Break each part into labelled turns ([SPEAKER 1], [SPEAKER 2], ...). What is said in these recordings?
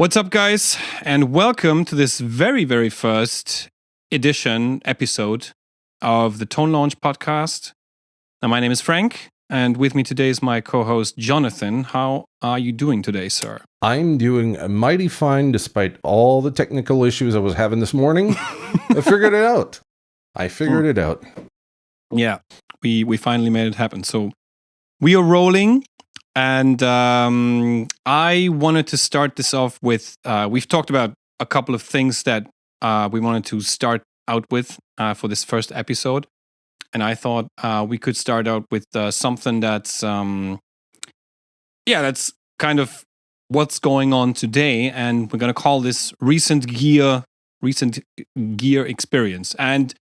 [SPEAKER 1] What's up, guys, and welcome to this very, very first episode of the Tone Launch podcast. Now, my name is Frank, and with me today is my co-host, Jonathan. How are you doing today, sir?
[SPEAKER 2] I'm doing mighty fine despite all the technical issues I was having this morning. I figured it out.
[SPEAKER 1] Yeah, we finally made it happen. So we are rolling. And I wanted to start this off with, we've talked about a couple of things that we wanted to start out with for this first episode. And I thought we could start out with something that's, that's kind of what's going on today. And we're going to call this recent gear experience. And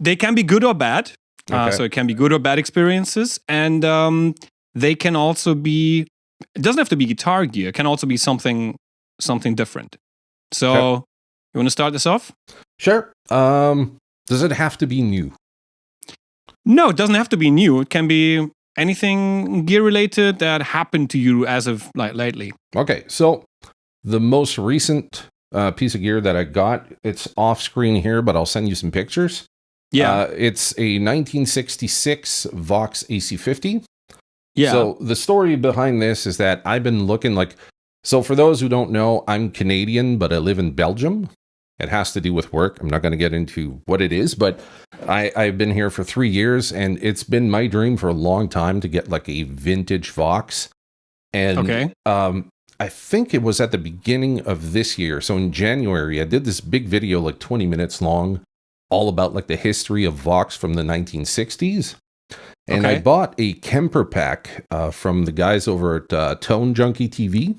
[SPEAKER 1] they can be good or bad.
[SPEAKER 2] Okay.
[SPEAKER 1] So it can be good or bad experiences. And they can also be, it doesn't have to be guitar gear, it can also be something different. So, You want to start this off?
[SPEAKER 2] Sure. Does it have to be new?
[SPEAKER 1] No, it doesn't have to be new. It can be anything gear related that happened to you as of lately.
[SPEAKER 2] Okay, so the most recent piece of gear that I got, it's off screen here, but I'll send you some pictures.
[SPEAKER 1] Yeah.
[SPEAKER 2] It's a 1966 VOX AC50.
[SPEAKER 1] Yeah.
[SPEAKER 2] So the story behind this is that I've been looking so for those who don't know, I'm Canadian, but I live in Belgium. It has to do with work. I'm not going to get into what it is, but I've been here for 3 years, and it's been my dream for a long time to get a vintage VOX. And
[SPEAKER 1] okay.
[SPEAKER 2] I think it was at the beginning of this year. So in January, I did this big video, 20 minutes long, all about the history of VOX from the 1960s. And I bought a Kemper pack from the guys over at Tone Junkie TV.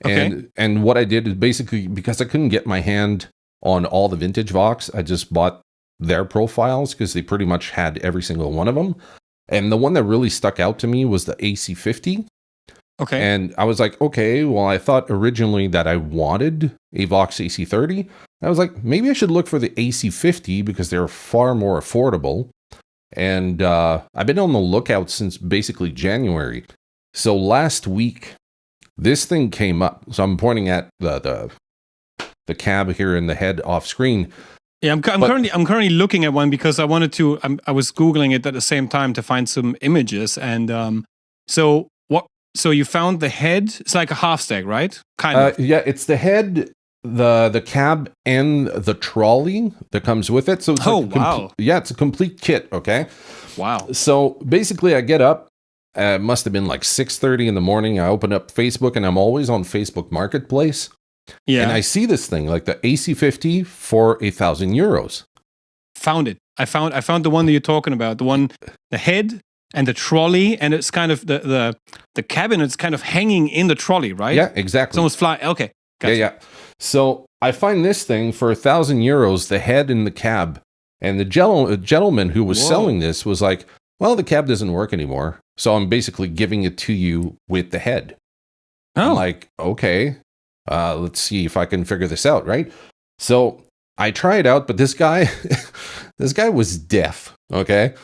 [SPEAKER 2] And what I did is basically, because I couldn't get my hand on all the vintage VOX, I just bought their profiles because they pretty much had every single one of them. And the one that really stuck out to me was the AC50.
[SPEAKER 1] Okay.
[SPEAKER 2] And I was like, okay, well, I thought originally that I wanted a VOX AC30. I was like, maybe I should look for the AC50 because they're far more affordable. And I've been on the lookout since basically January. So last week, this thing came up. So I'm pointing at the cab here in the head off screen.
[SPEAKER 1] Yeah, I'm currently looking at one because I wanted to. I was Googling it at the same time to find some images. And so you found the head? It's like a half stack, right? Kind of.
[SPEAKER 2] Yeah, it's the head, the cab, and the trolley that comes with it. So it's
[SPEAKER 1] wow.
[SPEAKER 2] It's a complete kit, okay?
[SPEAKER 1] Wow.
[SPEAKER 2] So basically I get up, it must have been 6:30 in the morning. I open up Facebook, and I'm always on Facebook Marketplace.
[SPEAKER 1] Yeah.
[SPEAKER 2] And I see this thing, the AC50 for €1,000.
[SPEAKER 1] Found it. I found the one that you're talking about. The head and the trolley, and it's kind of the cabinet's kind of hanging in the trolley, right?
[SPEAKER 2] Yeah, exactly.
[SPEAKER 1] It's almost fly. Okay. Gotcha.
[SPEAKER 2] Yeah. So I find this thing for €1,000, the head and the cab. And the gentleman who was selling this was like, well, the cab doesn't work anymore. So I'm basically giving it to you with the head.
[SPEAKER 1] Oh.
[SPEAKER 2] I'm like, okay, let's see if I can figure this out, right? So I try it out, but this guy was deaf, okay?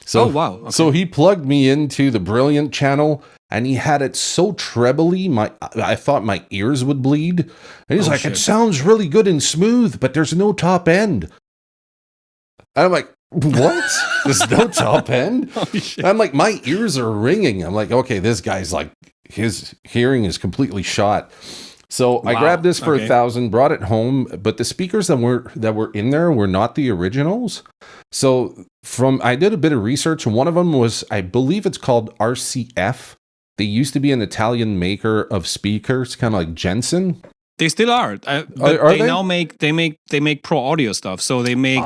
[SPEAKER 2] So,
[SPEAKER 1] wow. Okay.
[SPEAKER 2] So he plugged me into the Brilliant channel, and he had it so trebly, I thought my ears would bleed. And he's like, shit. It sounds really good and smooth, but there's no top end. I'm like, what? There's no top end? I'm like, my ears are ringing. I'm like, okay, this guy's his hearing is completely shot. So I grabbed this for $1,000, brought it home, but the speakers that were in there were not the originals. So I did a bit of research, and one of them was, I believe it's called RCF. They used to be an Italian maker of speakers, kind of like Jensen.
[SPEAKER 1] They still are. They now make pro audio stuff. So they make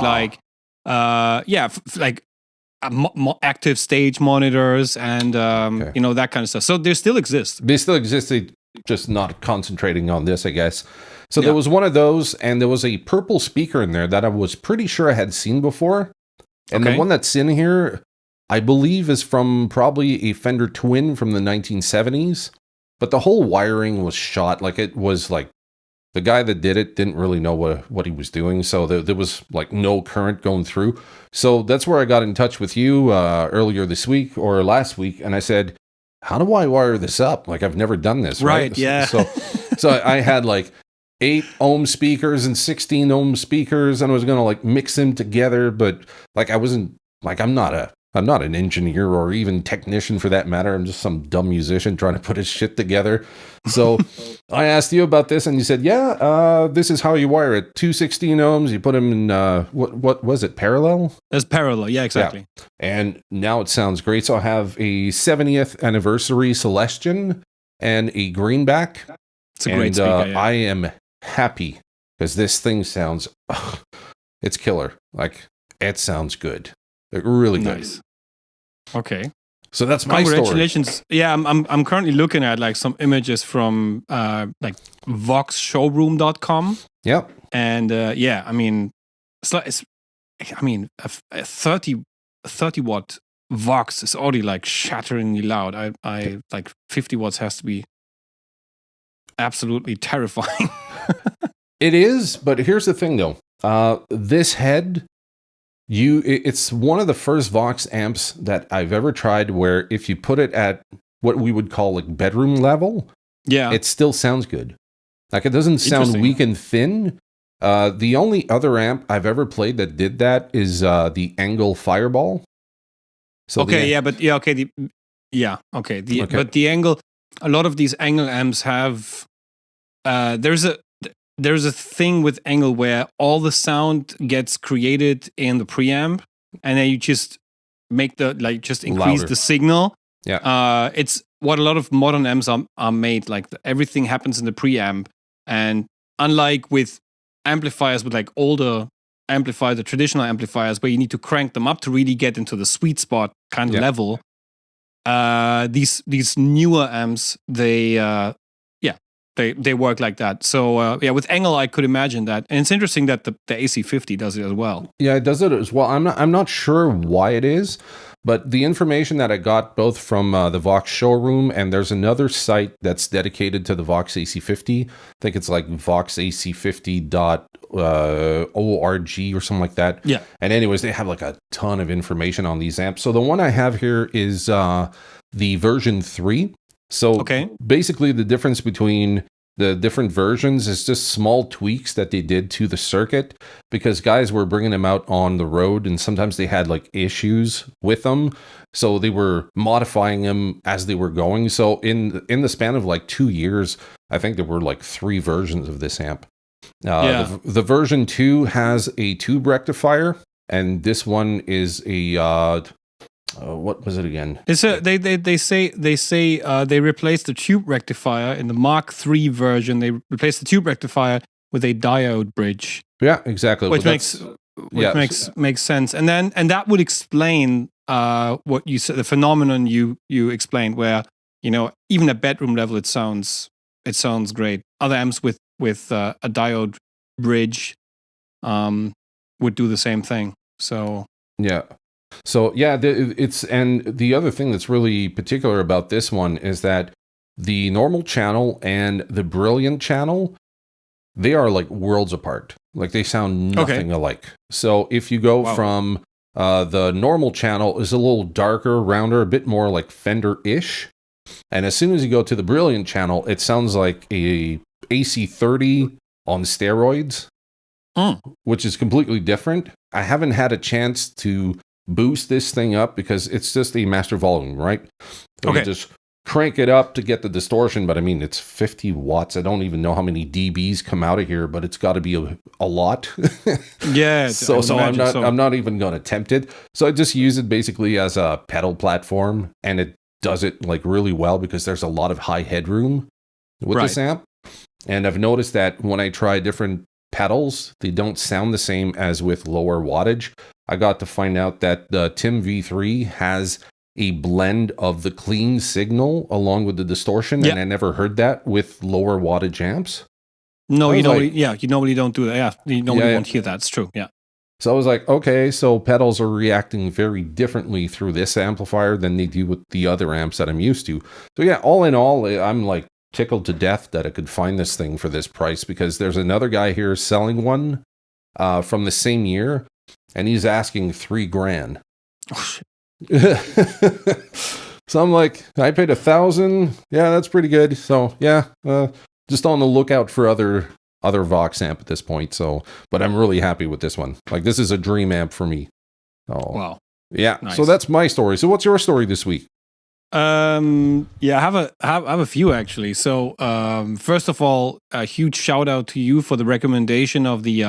[SPEAKER 1] active stage monitors and that kind of stuff. So they still exist.
[SPEAKER 2] They still exist. They just not concentrating on this, I guess. So there was one of those, and there was a purple speaker in there that I was pretty sure I had seen before. And the one that's in here, I believe, is from probably a Fender Twin from the 1970s. But the whole wiring was shot. It was the guy that did it didn't really know what he was doing. So there was no current going through. So that's where I got in touch with you earlier this week or last week. And I said, how do I wire this up? I've never done this.
[SPEAKER 1] Right. Yeah.
[SPEAKER 2] So I had like 8 ohm speakers and 16 ohm speakers, and I was going to like mix them together, but like I wasn't like I'm not an engineer or even technician for that matter. I'm just some dumb musician trying to put his shit together. So I asked you about this, and you said, "Yeah, this is how you wire it. 2 16 ohms. You put them in what was it? Parallel?
[SPEAKER 1] It's parallel. Yeah, exactly.
[SPEAKER 2] Yeah. And now it sounds great. So I have a 70th anniversary Celestion and a greenback.
[SPEAKER 1] It's a great speaker. Yeah.
[SPEAKER 2] I am happy because this thing sounds, it's killer. Like it sounds good. Like really
[SPEAKER 1] nice. Good. Okay.
[SPEAKER 2] So that's my
[SPEAKER 1] congratulations.
[SPEAKER 2] Story.
[SPEAKER 1] Yeah, I'm currently looking at like some images from like VOXshowroom.com.
[SPEAKER 2] Yep.
[SPEAKER 1] And yeah, I mean, a 30 watt Vox is already like shatteringly loud. I like 50 watts has to be absolutely terrifying.
[SPEAKER 2] It is, but here's the thing though. This head, it's one of the first VOX amps that I've ever tried where if you put it at what we would call like bedroom level,
[SPEAKER 1] yeah,
[SPEAKER 2] it still sounds good. Like it doesn't sound weak and thin. The only other amp I've ever played that did that is the Angle Fireball. So
[SPEAKER 1] but the Angle, a lot of these Angle amps have there's a thing with Angle where all the sound gets created in the preamp, and then you just make increase louder. The signal.
[SPEAKER 2] Yeah.
[SPEAKER 1] It's what a lot of modern amps are made. Like everything happens in the preamp, and unlike with amplifiers with like older amplifiers, the traditional amplifiers where you need to crank them up to really get into the sweet spot kind of level. These newer amps, they work like that. So with Angle, I could imagine that, and it's interesting that the AC50 does it as well.
[SPEAKER 2] Yeah, it does it as well. I'm not sure why it is, but the information that I got both from the VOX showroom, and there's another site that's dedicated to the VOX AC50. I think it's like voxac50.org or something like that.
[SPEAKER 1] Yeah.
[SPEAKER 2] And anyways, they have like a ton of information on these amps. So the one I have here is the version 3. So basically the difference between the different versions is just small tweaks that they did to the circuit because guys were bringing them out on the road and sometimes they had like issues with them. So they were modifying them as they were going. So in the span of like 2 years, I think there were like 3 versions of this amp. The version 2 has a tube rectifier, and this one is a what was it again?
[SPEAKER 1] It's they say they replaced the tube rectifier in the Mark III version. They replaced the tube rectifier with a diode bridge.
[SPEAKER 2] Yeah, exactly.
[SPEAKER 1] Which makes sense. And that would explain what you said, the phenomenon you explained, where even at bedroom level it sounds great. Other amps with a diode bridge would do the same thing. So
[SPEAKER 2] yeah. So yeah, and the other thing that's really particular about this one is that the normal channel and the brilliant channel, they are like worlds apart. Like they sound nothing alike. So if you go from the normal channel is a little darker, rounder, a bit more like Fender-ish. And as soon as you go to the brilliant channel, it sounds like a AC30 on steroids, which is completely different. I haven't had a chance to boost this thing up because it's just a master volume, right? So you just crank it up to get the distortion, but I mean, it's 50 watts. I don't even know how many dBs come out of here, but it's got to be a lot.
[SPEAKER 1] Yeah.
[SPEAKER 2] So I'm not even going to attempt it. So I just use it basically as a pedal platform, and it does it like really well because there's a lot of high headroom with this amp. And I've noticed that when I try different pedals, they don't sound the same as with lower wattage. I got to find out that the Tim V3 has a blend of the clean signal along with the distortion, and I never heard that with lower wattage amps.
[SPEAKER 1] No, you normally don't do that. Yeah, you normally won't hear that. It's true. Yeah.
[SPEAKER 2] So I was like, okay, so pedals are reacting very differently through this amplifier than they do with the other amps that I'm used to. So yeah, all in all, I'm like tickled to death that I could find this thing for this price because there's another guy here selling one from the same year. And he's asking $3,000.
[SPEAKER 1] Oh,
[SPEAKER 2] So I'm like, I paid $1,000. Yeah, that's pretty good. So yeah, just on the lookout for other VOX amp at this point. So, but I'm really happy with this one. Like, this is a dream amp for me. Oh,
[SPEAKER 1] wow.
[SPEAKER 2] Yeah.
[SPEAKER 1] Nice.
[SPEAKER 2] So that's my story. So what's your story this week?
[SPEAKER 1] Yeah, I have a few actually. So, first of all, a huge shout out to you for the recommendation of the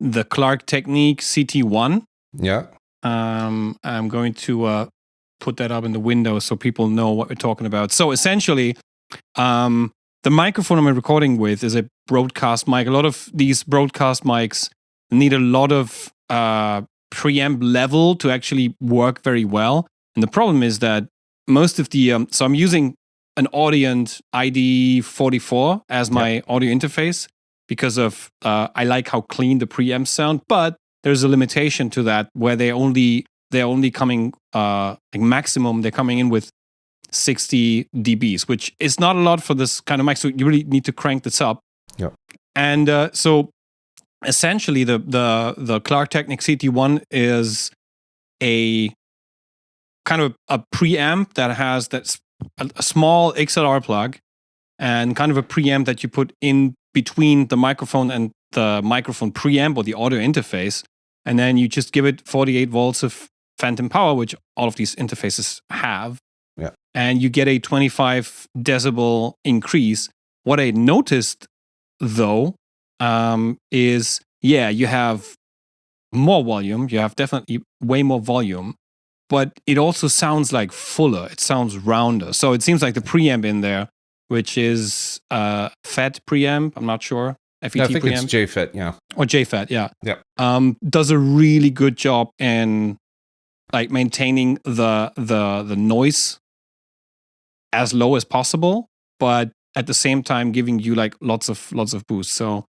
[SPEAKER 1] Klark Teknik CT1.
[SPEAKER 2] Yeah.
[SPEAKER 1] I'm going to put that up in the window so people know what we're talking about. So essentially, the microphone I'm recording with is a broadcast mic. A lot of these broadcast mics need a lot of preamp level to actually work very well. And the problem is that most of the so I'm using an Audient ID44 as my audio interface because of I like how clean the preamps sound, but there's a limitation to that where they're only coming like maximum they're coming in with 60 dBs, which is not a lot for this kind of mic. So you really need to crank this up.
[SPEAKER 2] Yeah.
[SPEAKER 1] And so essentially the Klark Teknik CT1 is a kind of a preamp that has that's a small XLR plug and kind of a preamp that you put in between the microphone and the microphone preamp or the audio interface. And then you just give it 48 volts of phantom power, which all of these interfaces have.
[SPEAKER 2] Yeah.
[SPEAKER 1] And you get a 25 decibel increase. What I noticed, though, is, you have more volume. You have definitely way more volume. But it also sounds like fuller. It sounds rounder. So it seems like the preamp in there, which is FET preamp, I'm not sure. FET
[SPEAKER 2] I think
[SPEAKER 1] preamp.
[SPEAKER 2] it's JFET, yeah.
[SPEAKER 1] Or JFET, yeah.
[SPEAKER 2] Yeah.
[SPEAKER 1] Does a really good job in like maintaining the noise as low as possible, but at the same time giving you like lots of boost. So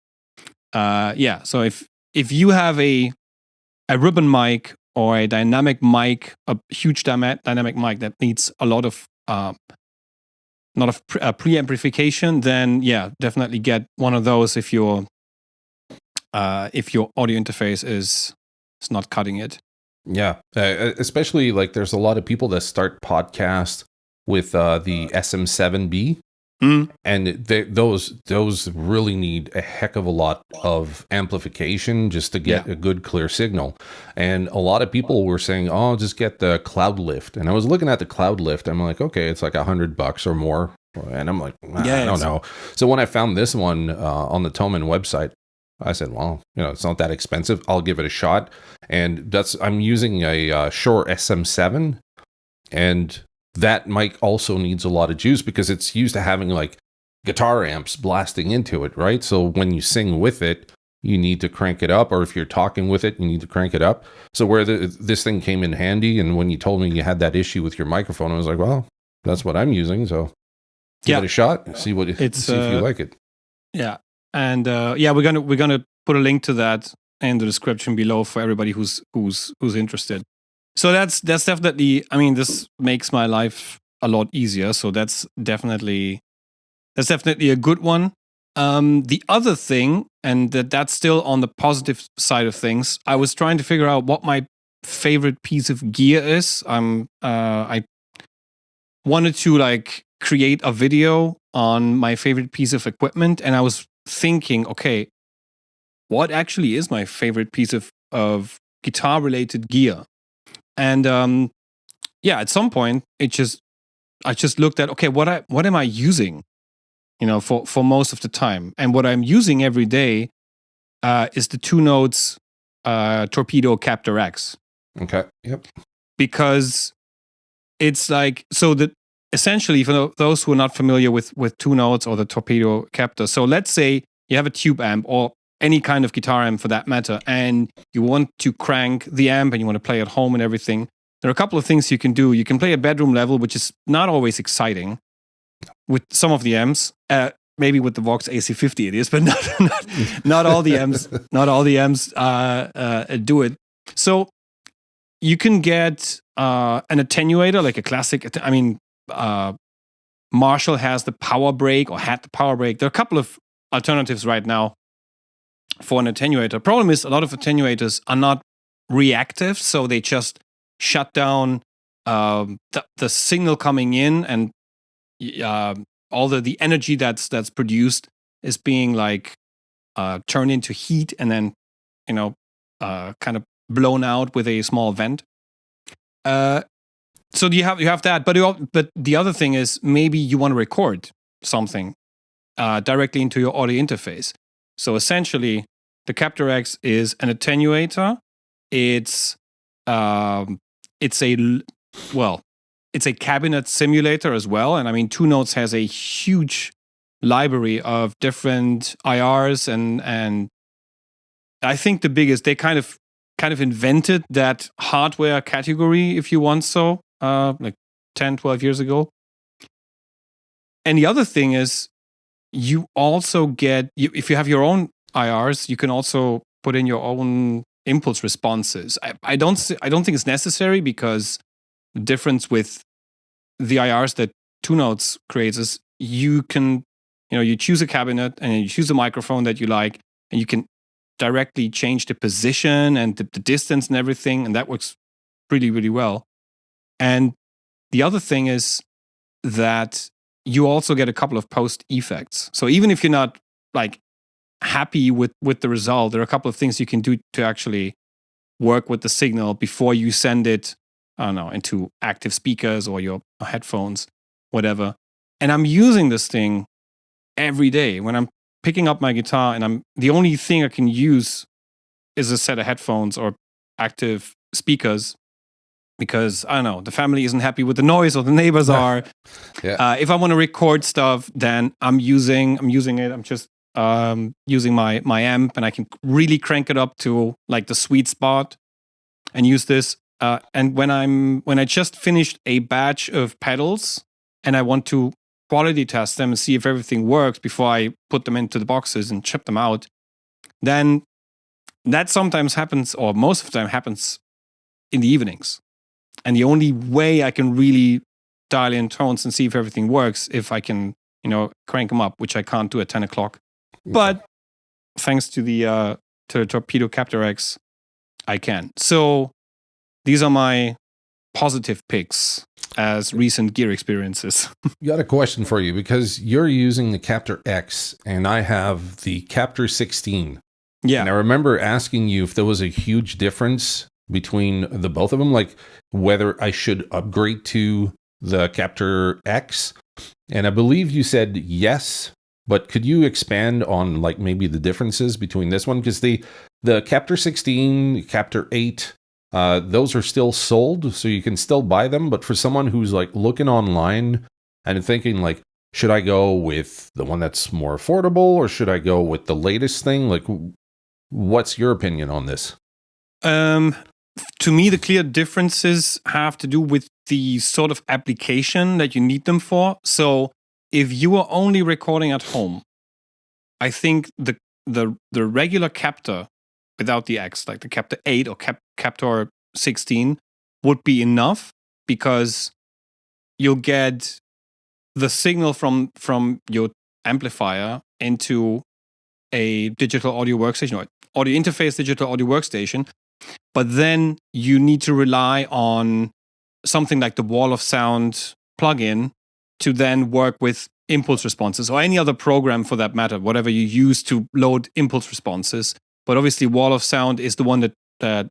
[SPEAKER 1] so if you have a ribbon mic or a dynamic mic, a huge dynamic mic that needs a lot of preamplification, then definitely get one of those if your audio interface is not cutting it.
[SPEAKER 2] Yeah, especially like there's a lot of people that start podcasts with the SM7B, and those really need a heck of a lot of amplification just to get a good clear signal. And a lot of people were saying, "Oh, just get the Cloud Lift." And I was looking at the Cloud Lift. I'm like, okay, it's like $100 or more, and I'm like, I don't know. So when I found this one on the Thomann website, I said, well, it's not that expensive. I'll give it a shot. And I'm using a Shure SM7, and that mic also needs a lot of juice because it's used to having like guitar amps blasting into it, right? So when you sing with it, you need to crank it up, or if you're talking with it, you need to crank it up. So where this thing came in handy, and when you told me you had that issue with your microphone, I was like, well, that's what I'm using. So give it a shot. See if you like it.
[SPEAKER 1] Yeah. And we're gonna put a link to that in the description below for everybody who's interested. So that's definitely. I mean, this makes my life a lot easier. So that's definitely a good one. The other thing, and that's still on the positive side of things. I was trying to figure out what my favorite piece of gear is. I wanted to like create a video on my favorite piece of equipment, and I was thinking, okay, what actually is my favorite piece of guitar related gear? And at some point I just looked at, okay, what am I using, for most of the time? And what I'm using every day is the two Notes Torpedo Captor X.
[SPEAKER 2] Okay. Yep.
[SPEAKER 1] Because it's like, so that essentially, for those who are not familiar with two Notes or the Torpedo Captor, so let's say you have a tube amp or any kind of guitar amp for that matter, and you want to crank the amp and you want to play at home and everything. There are a couple of things you can do. You can play at bedroom level, which is not always exciting with some of the amps. Maybe with the VOX AC50 it is, but not all the amps. Not all the amps do it. So you can get an attenuator, like a classic. Marshall has the Power Break, or had the Power Break. There are a couple of alternatives right now for an attenuator. Problem is, a lot of attenuators are not reactive, so they just shut down the signal coming in and all the energy that's produced is being like turned into heat and then kind of blown out with a small vent. So you have that, but the other thing is maybe you want to record something directly into your audio interface. So essentially, the Captor X is an attenuator. It's a cabinet simulator as well. And I mean, Two Notes has a huge library of different IRs, and I think the biggest, they kind of invented that hardware category, if you want so, like 10, 12 years ago. And the other thing is, you also get, if you have your own IRs, you can also put in your own impulse responses. I don't think it's necessary, because the difference with the IRs that Two Notes creates is you can, you choose a cabinet and you choose a microphone that you like, and you can directly change the position and the distance and everything, and that works really, really well. And the other thing is that you also get a couple of post effects. So even if you're not like happy with the result, there are a couple of things you can do to actually work with the signal before you send it, I don't know, into active speakers or your headphones, whatever. And I'm using this thing every day when I'm picking up my guitar, and the only thing I can use is a set of headphones or active speakers, because I don't know, the family isn't happy with the noise, or the neighbors are.
[SPEAKER 2] Yeah.
[SPEAKER 1] If I want to record stuff, then I'm using it. I'm just using my amp, and I can really crank it up to like the sweet spot and use this. And when I just finished a batch of pedals and I want to quality test them and see if everything works before I put them into the boxes and ship them out, then that sometimes happens, or most of the time happens, in the evenings. And the only way I can really dial in tones and see if everything works, if I can, crank them up, which I can't do at 10 o'clock. Okay. But thanks to the Torpedo Captor X, I can. So these are my positive picks as recent gear experiences.
[SPEAKER 2] Got a question for you, because you're using the Captor X and I have the Captor 16.
[SPEAKER 1] Yeah.
[SPEAKER 2] And I remember asking you if there was a huge difference between the both of them, like whether I should upgrade to the Captor X. And I believe you said yes, but could you expand on like maybe the differences between this one? Because the Captor 16, Captor 8, those are still sold, so you can still buy them. But for someone who's like looking online and thinking like, should I go with the one that's more affordable, or should I go with the latest thing? Like, what's your opinion on this?
[SPEAKER 1] To me, the clear differences have to do with the sort of application that you need them for. So if you are only recording at home, I think the regular Captor without the X, like the Captor 8 or Captor 16, would be enough, because you'll get the signal from your amplifier into a digital audio workstation, or audio interface digital audio workstation. But then you need to rely on something like the Wall of Sound plugin to then work with impulse responses, or any other program for that matter, whatever you use to load impulse responses. But obviously, Wall of Sound is the one that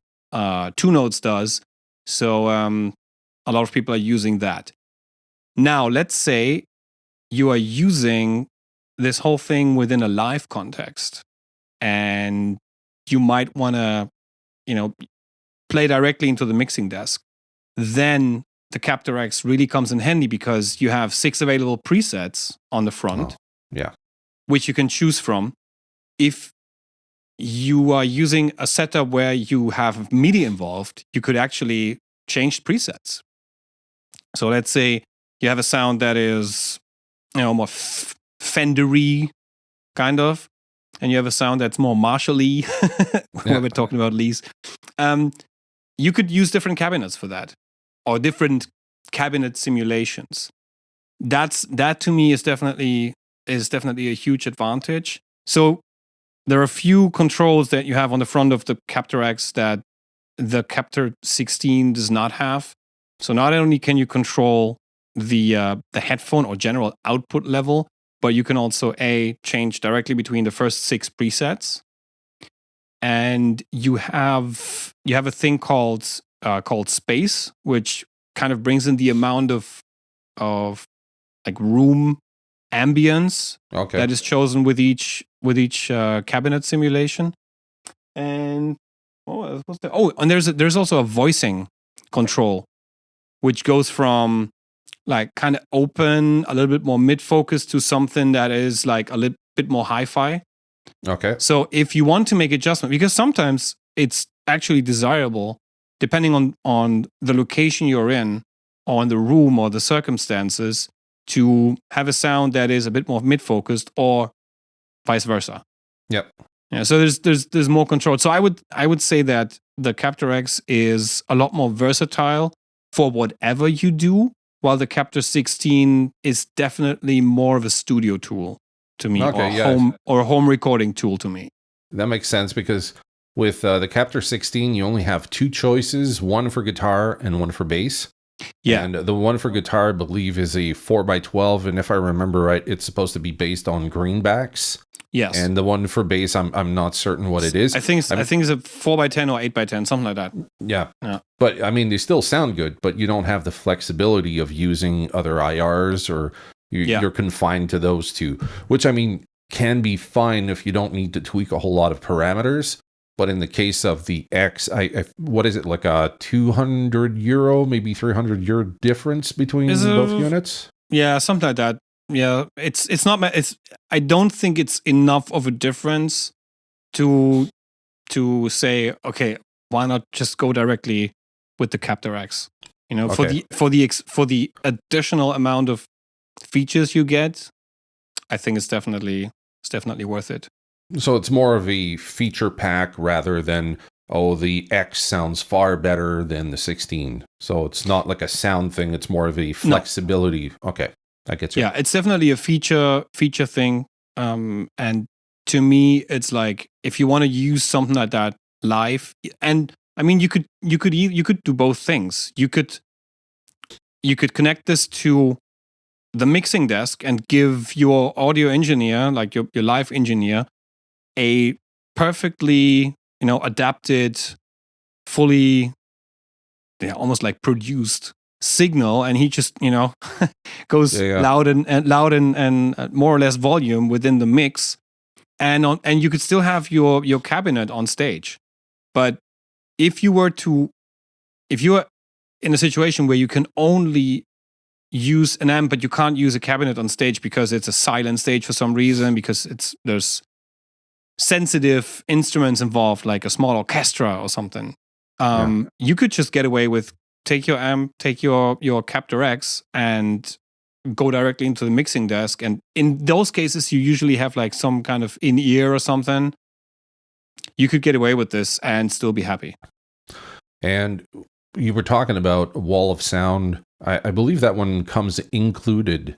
[SPEAKER 1] Two Notes does. So a lot of people are using that. Now, let's say you are using this whole thing within a live context, and you might want to, play directly into the mixing desk. Then the Captor X really comes in handy, because you have 6 available presets on the front, which you can choose from. If you are using a setup where you have MIDI involved, you could actually change presets. So let's say you have a sound that is, more Fender-y, kind of, and you have a sound that's more Marshall-y, when we're talking about Lees. You could use different cabinets for that, or different cabinet simulations. That to me is definitely a huge advantage. So there are a few controls that you have on the front of the Captor X that the Captor 16 does not have. So not only can you control the headphone or general output level, but you can also change directly between the first 6 presets, and you have a thing called space, which kind of brings in the amount of like room ambience that is chosen with each cabinet simulation. And and there's also a voicing control, which goes from like kind of open, a little bit more mid-focused, to something that is like a little bit more hi-fi.
[SPEAKER 2] Okay.
[SPEAKER 1] So if you want to make adjustment, because sometimes it's actually desirable, depending on the location you're in, or in the room or the circumstances, to have a sound that is a bit more mid-focused, or vice versa.
[SPEAKER 2] Yep.
[SPEAKER 1] Yeah. So there's more control. So I would say that the Captor X is a lot more versatile for whatever you do, while the Captor 16 is definitely more of a studio tool to me, or a home recording tool to me.
[SPEAKER 2] That makes sense, because with the Captor 16, you only have 2 choices, one for guitar and one for bass.
[SPEAKER 1] Yeah.
[SPEAKER 2] And the one for guitar, I believe, is a 4x12, and if I remember right, it's supposed to be based on greenbacks.
[SPEAKER 1] Yes.
[SPEAKER 2] And the one for bass, I'm not certain what it is.
[SPEAKER 1] I think it's a 4x10 or 8x10, something like that.
[SPEAKER 2] Yeah. But I mean, they still sound good, but you don't have the flexibility of using other IRs, or you're confined to those 2, which I mean can be fine if you don't need to tweak a whole lot of parameters. But in the case of the X, what is it, like a €200, maybe €300 difference between both units?
[SPEAKER 1] Yeah, something like that. Yeah, it's not. I don't think it's enough of a difference to say, okay, why not just go directly with the Captor X? You know, for the additional amount of features you get, I think it's definitely worth it.
[SPEAKER 2] So it's more of a feature pack rather than, the X sounds far better than the 16. So it's not like a sound thing. It's more of a flexibility. No. Okay, I get you.
[SPEAKER 1] Yeah, it's definitely a feature thing. And to me, it's like, if you want to use something like that live, and I mean, you could do both things. You could connect this to the mixing desk and give your audio engineer, like your live engineer, a perfectly, adapted, fully, almost like produced signal, and he just, goes loud and more or less volume within the mix, and you could still have your cabinet on stage. But if you are in a situation where you can only use an amp, but you can't use a cabinet on stage because it's a silent stage for some reason, because there's sensitive instruments involved, like a small orchestra or something, you could just get away with take your amp, take your Captor X, and go directly into the mixing desk. And in those cases, you usually have like some kind of in-ear or something. You could get away with this and still be happy.
[SPEAKER 2] And you were talking about Wall of Sound. I believe that one comes included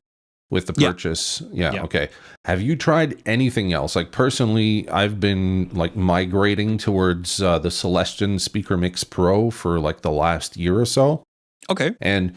[SPEAKER 2] with the purchase. Yeah. Okay. Have you tried anything else? Like, personally, I've been like migrating towards the Celestion Speaker Mix Pro for like the last year or so.
[SPEAKER 1] Okay.
[SPEAKER 2] And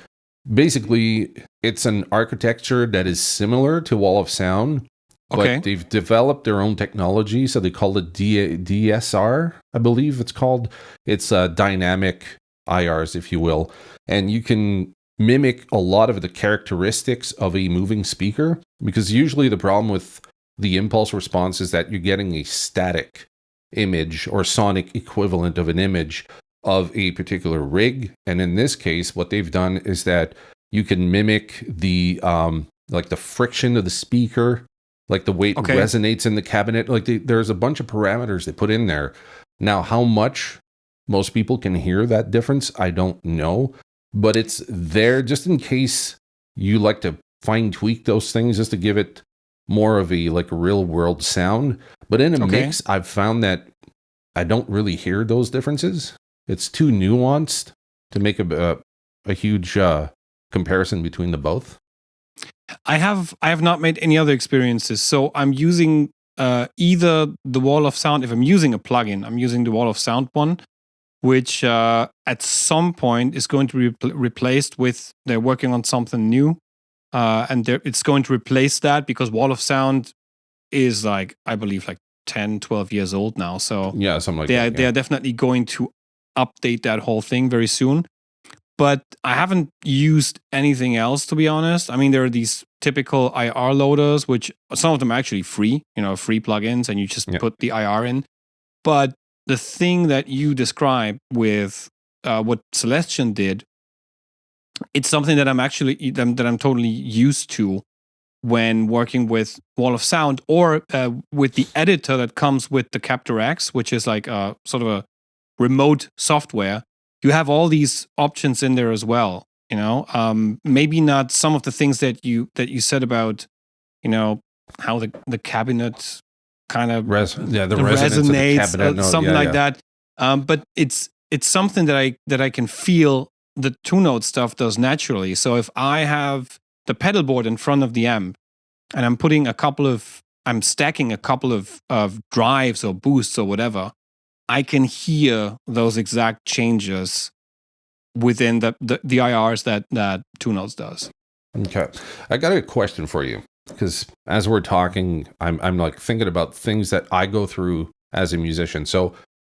[SPEAKER 2] basically, it's an architecture that is similar to Wall of Sound, but they've developed their own technology. So they call it DSR, I believe it's called. It's dynamic IRs, if you will. And you can mimic a lot of the characteristics of a moving speaker, because usually the problem with the impulse response is that you're getting a static image or sonic equivalent of an image of a particular rig. And in this case, what they've done is that you can mimic the like the friction of the speaker, like the way it resonates in the cabinet. Like there's a bunch of parameters they put in there. Now, how much most people can hear that difference, I don't know. But it's there just in case you like to fine tweak those things, just to give it more of a like real world sound. But in a mix, I've found that I don't really hear those differences. It's too nuanced to make a huge comparison between the both.
[SPEAKER 1] I have not made any other experiences, so I'm using either the Wall of Sound. If I'm using a plugin, I'm using the Wall of Sound one, which at some point is going to be replaced with, they're working on something new. And it's going to replace that because Wall of Sound is like, I believe, like 10, 12 years old now. So
[SPEAKER 2] yeah, something like that.
[SPEAKER 1] They're definitely going to update that whole thing very soon. But I haven't used anything else, to be honest. I mean, there are these typical IR loaders, which some of them are actually free, free plugins, and you just put the IR in. But the thing that you described with what Celestion did, it's something that I'm totally used to when working with Wall of Sound or with the editor that comes with the Captor X, which is like a sort of a remote software. You have all these options in there as well. Maybe not some of the things that you said about, how the cabinet kind of resonates, something like that. But it's something that I can feel the two-note stuff does naturally. So if I have the pedal board in front of the amp and I'm stacking a couple of drives or boosts or whatever, I can hear those exact changes within the IRs that Two Notes does.
[SPEAKER 2] Okay. I got a question for you, because as we're talking, I'm like thinking about things that I go through as a musician. So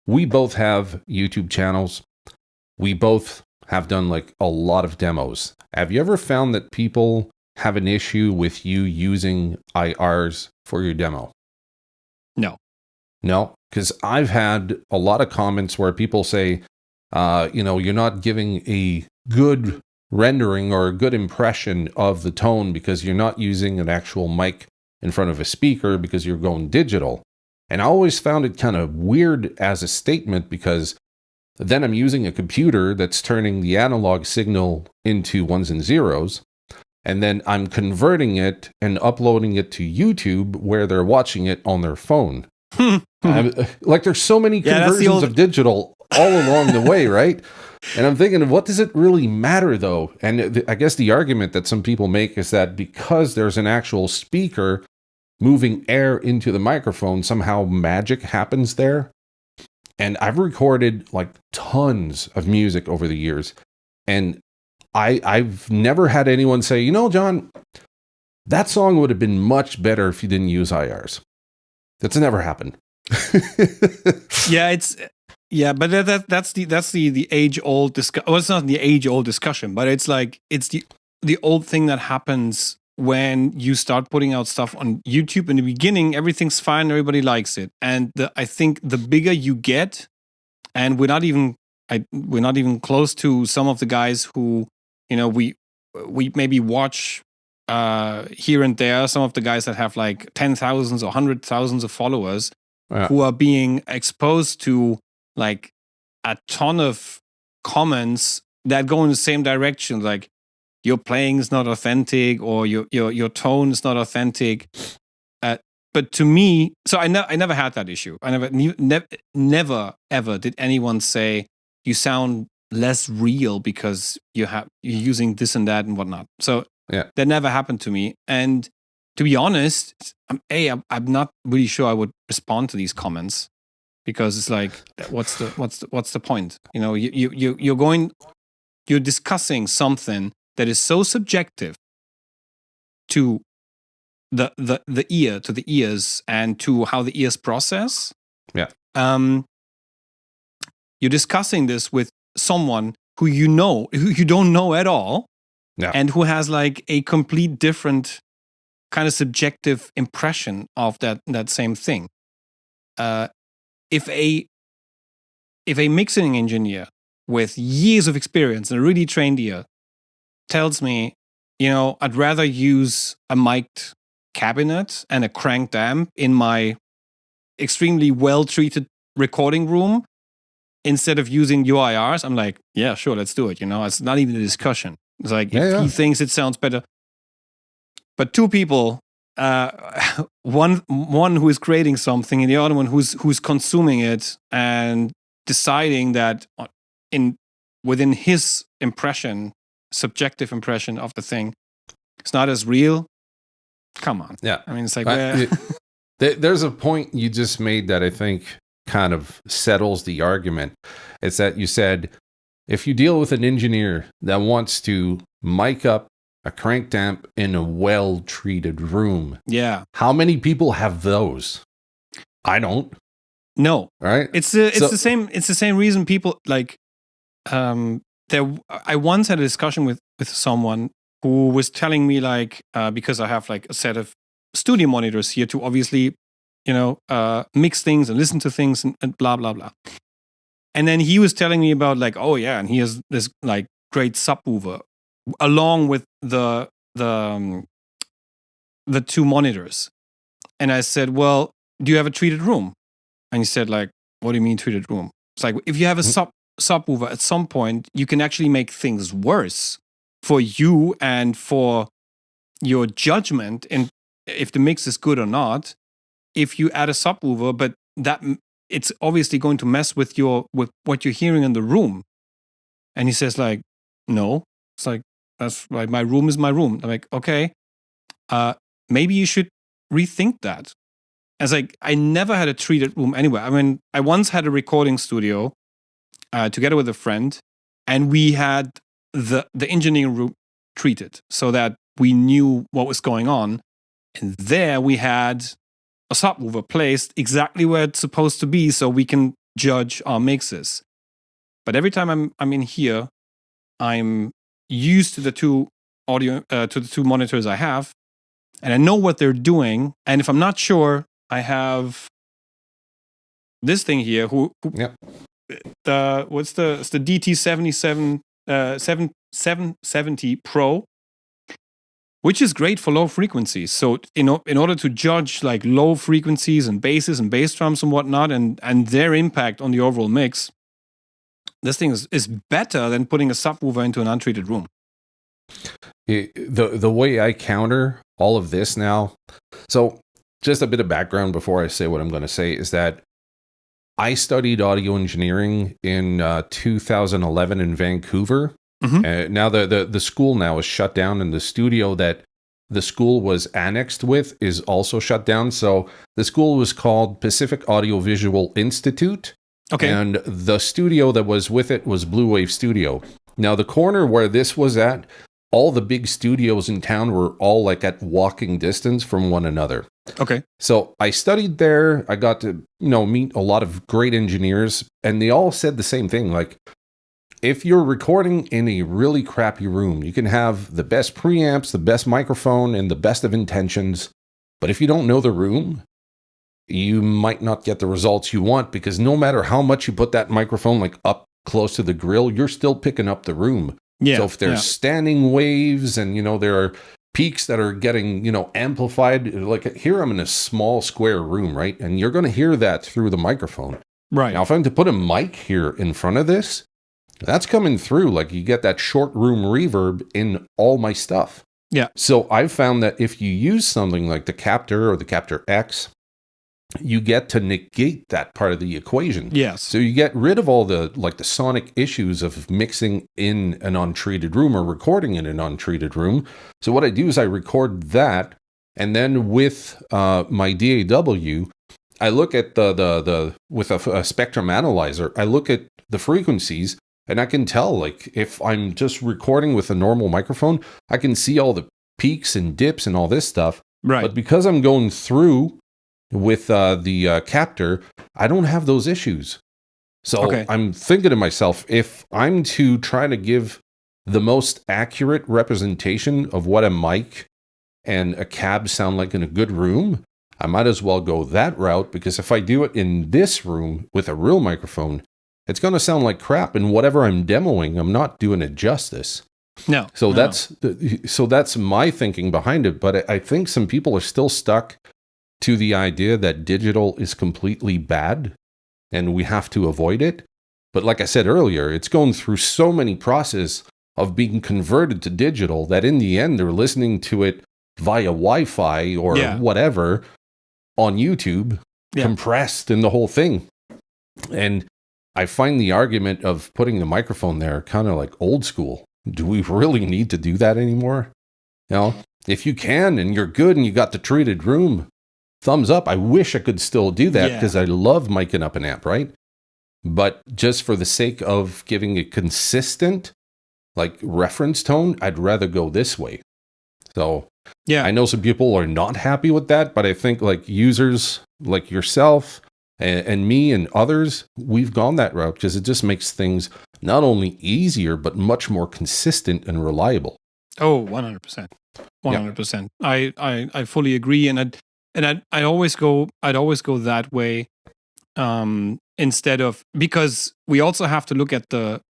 [SPEAKER 2] we both have YouTube channels. We both have done like a lot of demos. Have you ever found that people have an issue with you using IRs for your demo? No, because I've had a lot of comments where people say, you're not giving a good rendering or a good impression of the tone because you're not using an actual mic in front of a speaker because you're going digital. And I always found it kind of weird as a statement, because then I'm using a computer that's turning the analog signal into ones and zeros, and then I'm converting it and uploading it to YouTube where they're watching it on their phone. Like there's so many conversions of digital all along the way, right? And I'm thinking, what does it really matter though? And I guess the argument that some people make is that because there's an actual speaker moving air into the microphone, somehow magic happens there. And I've recorded like tons of music over the years, and I've never had anyone say, John, that song would have been much better if you didn't use IRs. That's never happened.
[SPEAKER 1] But that's the age old discussion. Well, it's not the age old discussion, but it's like it's the old thing that happens when you start putting out stuff on YouTube. In the beginning, everything's fine, everybody likes it, and I think the bigger you get, and we're not even close to some of the guys who we maybe watch here and there, some of the guys that have like 10,000s or 100,000s of followers who are being exposed to like a ton of comments that go in the same direction, like your playing is not authentic or your tone is not authentic. But to me, so I never had that issue. I never ever did anyone say you sound less real because you're using this and that and whatnot. So that never happened to me. And to be honest, I'm not really sure I would respond to these comments, because it's like, what's the point? You're discussing something that is so subjective to the ear, to the ears, and to how the ears process.
[SPEAKER 2] Yeah.
[SPEAKER 1] You're discussing this with someone who who you don't know at all, and who has like a complete different kind of subjective impression of that same thing. If a mixing engineer with years of experience and a really trained ear tells me, I'd rather use a mic'd cabinet and a cranked amp in my extremely well-treated recording room instead of using UIRs, I'm like, yeah, sure, let's do it. It's not even a discussion. It's like, if he thinks it sounds better. But two people, one who is creating something and the other one who's consuming it and deciding that within his impression, subjective impression of the thing, it's not as real. Come on.
[SPEAKER 2] Yeah.
[SPEAKER 1] I mean, it's like,
[SPEAKER 2] there's a point you just made that I think kind of settles the argument. It's that you said, if you deal with an engineer that wants to mic up a cranked amp in a well-treated room,
[SPEAKER 1] yeah,
[SPEAKER 2] how many people have those? I don't.
[SPEAKER 1] No,
[SPEAKER 2] right?
[SPEAKER 1] It's the same reason people like. I once had a discussion with someone who was telling me like because I have like a set of studio monitors here to obviously mix things and listen to things and blah blah blah. And then he was telling me about like, oh yeah, and he has this like great subwoofer along with the two monitors. And I said, well, do you have a treated room? And he said like, what do you mean treated room? It's like if you have a subwoofer, at some point you can actually make things worse for you and for your judgment and if the mix is good or not. If you add a subwoofer, but that it's obviously going to mess with what you're hearing in the room. And he says like, no, it's like that's like my room is my room. I'm like, okay, maybe you should rethink that. As like I never had a treated room anywhere. I mean, I once had a recording studio together with a friend, and we had the engineering room treated so that we knew what was going on. And there we had a subwoofer placed exactly where it's supposed to be, so we can judge our mixes. But every time I'm in here, I'm used to the two monitors I have, and I know what they're doing. And if I'm not sure, I have this thing here. It's the DT77 770 Pro, which is great for low frequencies. So in order to judge like low frequencies and basses and bass drums and whatnot, and their impact on the overall mix, this thing is better than putting a subwoofer into an untreated room.
[SPEAKER 2] The way I counter all of this now, so just a bit of background before I say what I'm going to say is that I studied audio engineering in 2011 in Vancouver. Mm-hmm. Now the school now is shut down, and the studio that the school was annexed with is also shut down. So the school was called Pacific Audiovisual Institute. Okay. And the studio that was with it was Blue Wave Studio. Now the corner where this was at, all the big studios in town were all like at walking distance from one another. Okay. So I studied there. I got to, meet a lot of great engineers, and they all said the same thing. Like, if you're recording in a really crappy room, you can have the best preamps, the best microphone, and the best of intentions. But if you don't know the room, you might not get the results you want, because no matter how much you put that microphone like up close to the grill, you're still picking up the room. Yeah, so if there's standing waves and, there are peaks that are getting, amplified, like here I'm in a small square room, right? And you're going to hear that through the microphone. Right. Now, if I'm to put a mic here in front of this, that's coming through. Like you get that short room reverb in all my stuff. Yeah. So I've found that if you use something like the Captor or the Captor X, you get to negate that part of the equation. Yes. So you get rid of all the sonic issues of mixing in an untreated room or recording in an untreated room. So what I do is I record that, and then with my DAW, I look at with a spectrum analyzer, I look at the frequencies, and I can tell, like, if I'm just recording with a normal microphone, I can see all the peaks and dips and all this stuff. Right. But because I'm going through with the Captor, I don't have those issues. So I'm thinking to myself, if I'm to try to give the most accurate representation of what a mic and a cab sound like in a good room, I might as well go that route, because if I do it in this room with a real microphone, it's going to sound like crap, and whatever I'm demoing, I'm not doing it justice. No. So that's my thinking behind it, but I think some people are still stuck to the idea that digital is completely bad and we have to avoid it. But like I said earlier, it's going through so many processes of being converted to digital that in the end, they're listening to it via Wi-Fi or whatever on YouTube, compressed in the whole thing. And I find the argument of putting the microphone there kind of like old school. Do we really need to do that anymore? If you can and you're good and you got the treated room, thumbs up. I wish I could still do that because I love miking up an amp, right? But just for the sake of giving a consistent, like, reference tone, I'd rather go this way. So I know some people are not happy with that, but I think like users like yourself and me and others, we've gone that route because it just makes things not only easier, but much more consistent and reliable.
[SPEAKER 1] Oh, 100%. 100%. I fully agree. And I'd always go that way, instead of, because we also have to look at the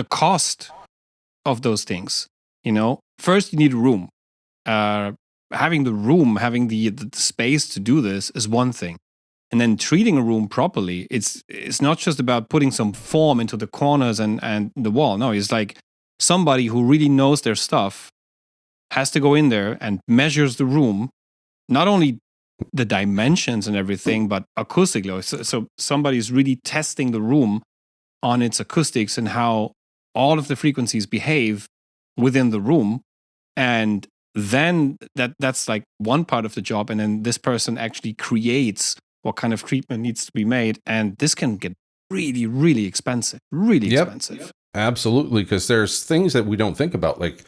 [SPEAKER 1] cost of those things. First you need a room. Having the room, having the space to do this is one thing. And then treating a room properly, it's not just about putting some form into the corners and the wall. No, it's like somebody who really knows their stuff has to go in there and measures the room, not only the dimensions and everything, but acoustically. So somebody's really testing the room on its acoustics and how all of the frequencies behave within the room. And then that's like one part of the job. And then this person actually creates what kind of treatment needs to be made. And this can get really, really expensive. Really expensive.
[SPEAKER 2] Absolutely. Because there's things that we don't think about, like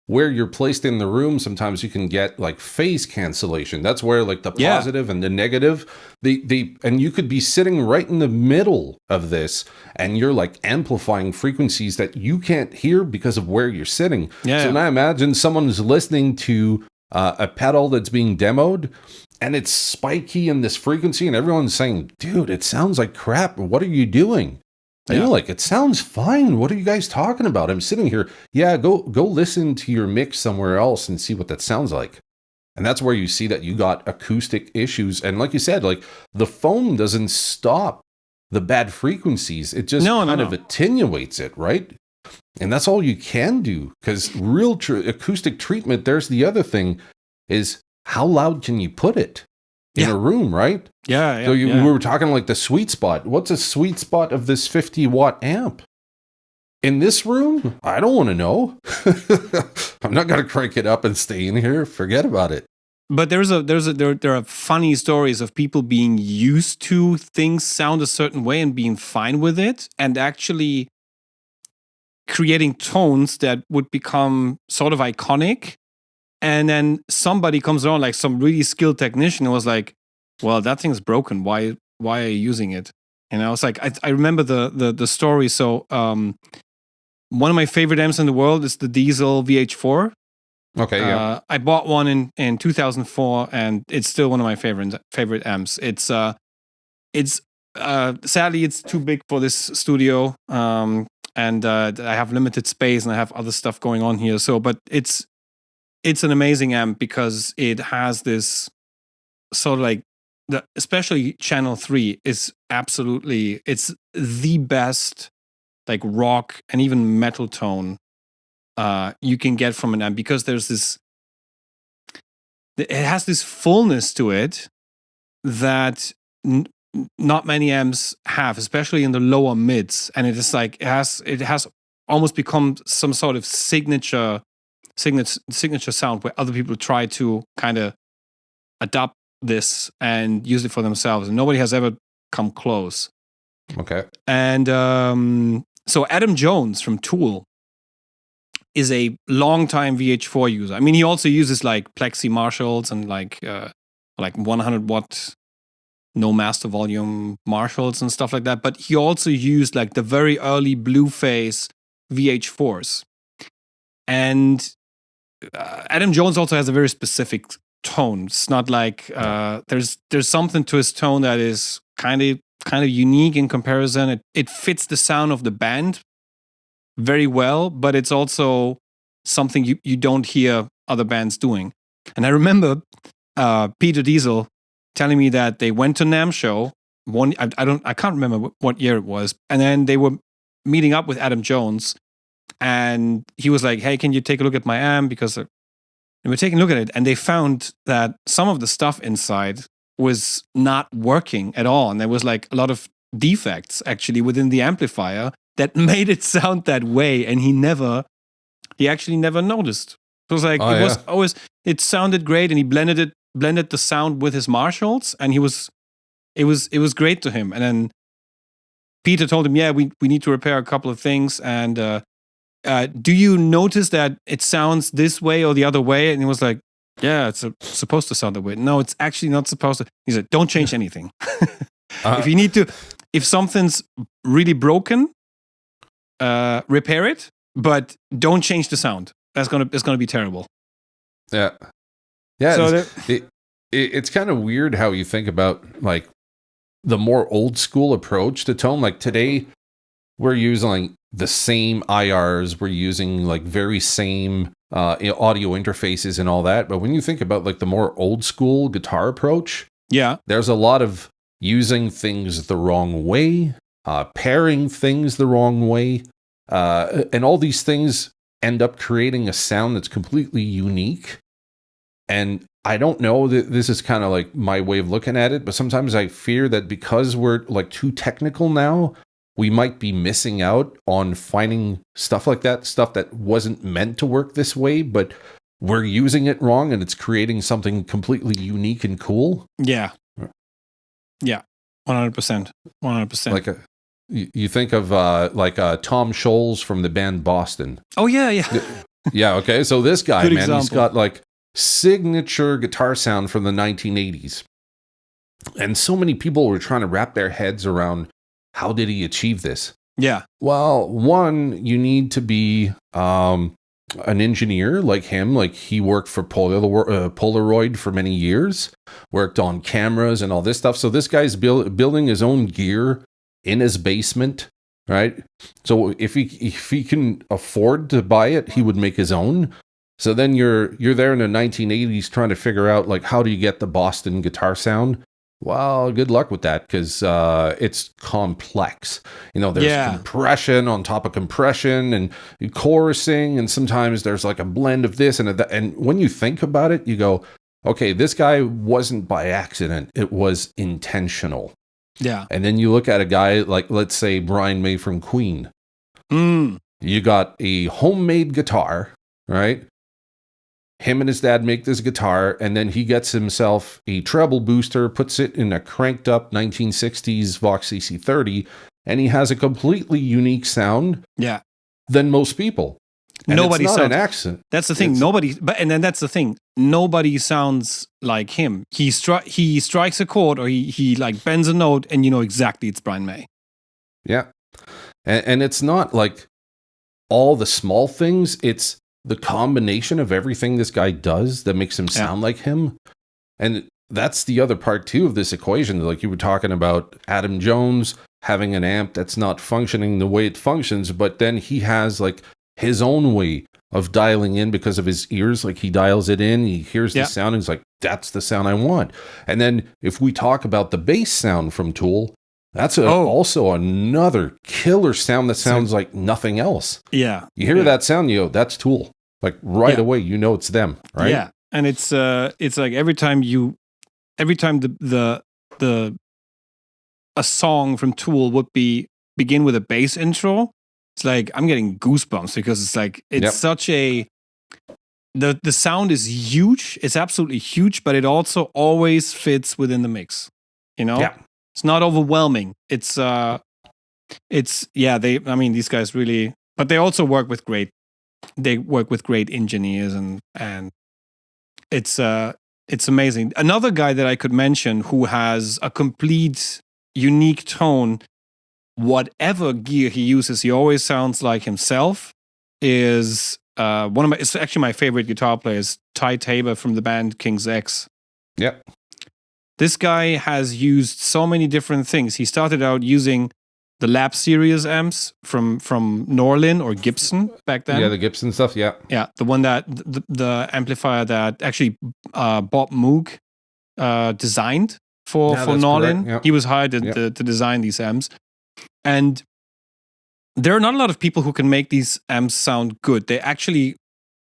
[SPEAKER 2] where you're placed in the room. Sometimes you can get like phase cancellation. That's where like the positive and the negative, and you could be sitting right in the middle of this and you're like amplifying frequencies that you can't hear because of where you're sitting. So now imagine someone's listening to a pedal that's being demoed and it's spiky in this frequency and everyone's saying, dude, it sounds like crap. What are you doing? And you're like, it sounds fine. What are you guys talking about? I'm sitting here. Yeah, go listen to your mix somewhere else and see what that sounds like. And that's where you see that you got acoustic issues. And like you said, like the foam doesn't stop the bad frequencies. It just kind of attenuates it, right? And that's all you can do, because real acoustic treatment, there's the other thing, is how loud can you put it in a room, right? So we were talking like the sweet spot. What's a sweet spot of this 50-watt amp? In this room? I don't want to know. I'm not going to crank it up and stay in here. Forget about it.
[SPEAKER 1] But there are funny stories of people being used to things sound a certain way and being fine with it, and actually creating tones that would become sort of iconic. And then somebody comes around, like some really skilled technician, and was like, well, that thing's broken. Why are you using it? And I was like, I remember the story. So one of my favorite amps in the world is the Diezel VH-4.
[SPEAKER 2] Okay, yeah.
[SPEAKER 1] I bought one in 2004, and it's still one of my favorite amps. It's sadly it's too big for this studio, and I have limited space, and I have other stuff going on here. So, but it's an amazing amp because it has this sort of like especially channel 3 is absolutely, it's the best like rock and even metal tone you can get from an amp, because it has this fullness to it that not many amps have, especially in the lower mids. And it is like, it has almost become some sort of signature sound where other people try to kind of adopt this and use it for themselves, and nobody has ever come close.
[SPEAKER 2] Okay.
[SPEAKER 1] And so Adam Jones from Tool is a longtime VH4 user. I mean, he also uses like Plexi Marshalls and like 100-watt no master volume Marshalls and stuff like that. But he also used like the very early Blueface VH4s. And Adam Jones also has a very specific tone. It's not like there's something to his tone that is kind of unique in comparison. It fits the sound of the band very well, but it's also something you don't hear other bands doing. And I remember Peter Diezel telling me that they went to NAMM show I can't remember what year it was, and then they were meeting up with Adam Jones, and he was like, hey, can you take a look at my amp? Because they were taking a look at it, and they found that some of the stuff inside was not working at all. And there was like a lot of defects actually within the amplifier that made it sound that way. And he actually never noticed. It was like, it sounded great, and he blended it blended the sound with his Marshalls, and it was great to him. And then Peter told him, yeah, we need to repair a couple of things. And do you notice that it sounds this way or the other way? And he was like, yeah, it's supposed to sound that way. No, it's actually not supposed to. He said, don't change anything. If something's really broken, repair it, but don't change the sound. It's gonna be terrible.
[SPEAKER 2] Yeah. Yeah.
[SPEAKER 1] So
[SPEAKER 2] it's kind of weird how you think about like the more old school approach to tone. Like today, we're using like the same IRs, we're using like very same audio interfaces and all that. But when you think about like the more old school guitar approach,
[SPEAKER 1] yeah,
[SPEAKER 2] there's a lot of using things the wrong way, pairing things the wrong way, and all these things end up creating a sound that's completely unique. And I don't know, this is kind of like my way of looking at it, but sometimes I fear that because we're like too technical now, we might be missing out on finding stuff like that, stuff that wasn't meant to work this way, but we're using it wrong and it's creating something completely unique and cool.
[SPEAKER 1] Yeah. Yeah. 100%. 100%.
[SPEAKER 2] Like you think of Tom Scholz from the band Boston.
[SPEAKER 1] Oh yeah, yeah.
[SPEAKER 2] Yeah, okay. So this guy,
[SPEAKER 1] Good
[SPEAKER 2] man,
[SPEAKER 1] example.
[SPEAKER 2] he's got like signature guitar sound from the 1980s. And so many people were trying to wrap their heads around how did he achieve this?
[SPEAKER 1] Yeah.
[SPEAKER 2] Well, one, you need to be an engineer like him. Like he worked for Polaroid for many years, worked on cameras and all this stuff. So this guy's building his own gear in his basement, right? So if he can afford to buy it, he would make his own. So then you're there in the 1980s trying to figure out like how do you get the Boston guitar sound? Well, good luck with that because it's complex. You know, there's compression on top of compression and chorusing, and sometimes there's like a blend of this and that. And when you think about it, you go, okay, this guy wasn't by accident. It was intentional.
[SPEAKER 1] Yeah.
[SPEAKER 2] And then you look at a guy like, let's say, Brian May from Queen. You got a homemade guitar, right? Him and his dad make this guitar, and then he gets himself a treble booster, puts it in a cranked up 1960s VOX AC50, and he has a completely unique sound than most people. And
[SPEAKER 1] Nobody
[SPEAKER 2] it's not
[SPEAKER 1] sounds
[SPEAKER 2] an accent.
[SPEAKER 1] That's the thing. That's the thing. Nobody sounds like him. He strikes a chord or he like bends a note, and you know exactly it's Brian May.
[SPEAKER 2] Yeah, and it's not like all the small things. It's the combination of everything this guy does that makes him sound like him. And that's the other part too of this equation. Like you were talking about Adam Jones having an amp that's not functioning the way it functions, but then he has like his own way of dialing in because of his ears. Like he dials it in, he hears the sound, and he's like, that's the sound I want. And then if we talk about the bass sound from Tool, that's also another killer sound that sounds like nothing else.
[SPEAKER 1] Yeah.
[SPEAKER 2] You hear that sound, you go, that's Tool. Like right away, you know it's them, right?
[SPEAKER 1] Yeah. And it's like every time a song from Tool would begin with a bass intro, it's like I'm getting goosebumps because it's like it's such a the sound is huge. It's absolutely huge, but it also always fits within the mix. You know?
[SPEAKER 2] Yeah.
[SPEAKER 1] It's not overwhelming. These guys really, but they also work with great engineers and it's amazing. Another guy that I could mention who has a complete unique tone, whatever gear he uses, he always sounds like himself, is it's actually my favorite guitar player is Ty Tabor from the band King's X.
[SPEAKER 2] Yep.
[SPEAKER 1] This guy has used so many different things. He started out using the Lab Series amps from Norlin or Gibson back then.
[SPEAKER 2] Yeah, the Gibson stuff, yeah.
[SPEAKER 1] Yeah, the one that, the amplifier that actually Bob Moog designed for Norlin.
[SPEAKER 2] Yep.
[SPEAKER 1] He was hired to design these amps. And there are not a lot of people who can make these amps sound good. They're actually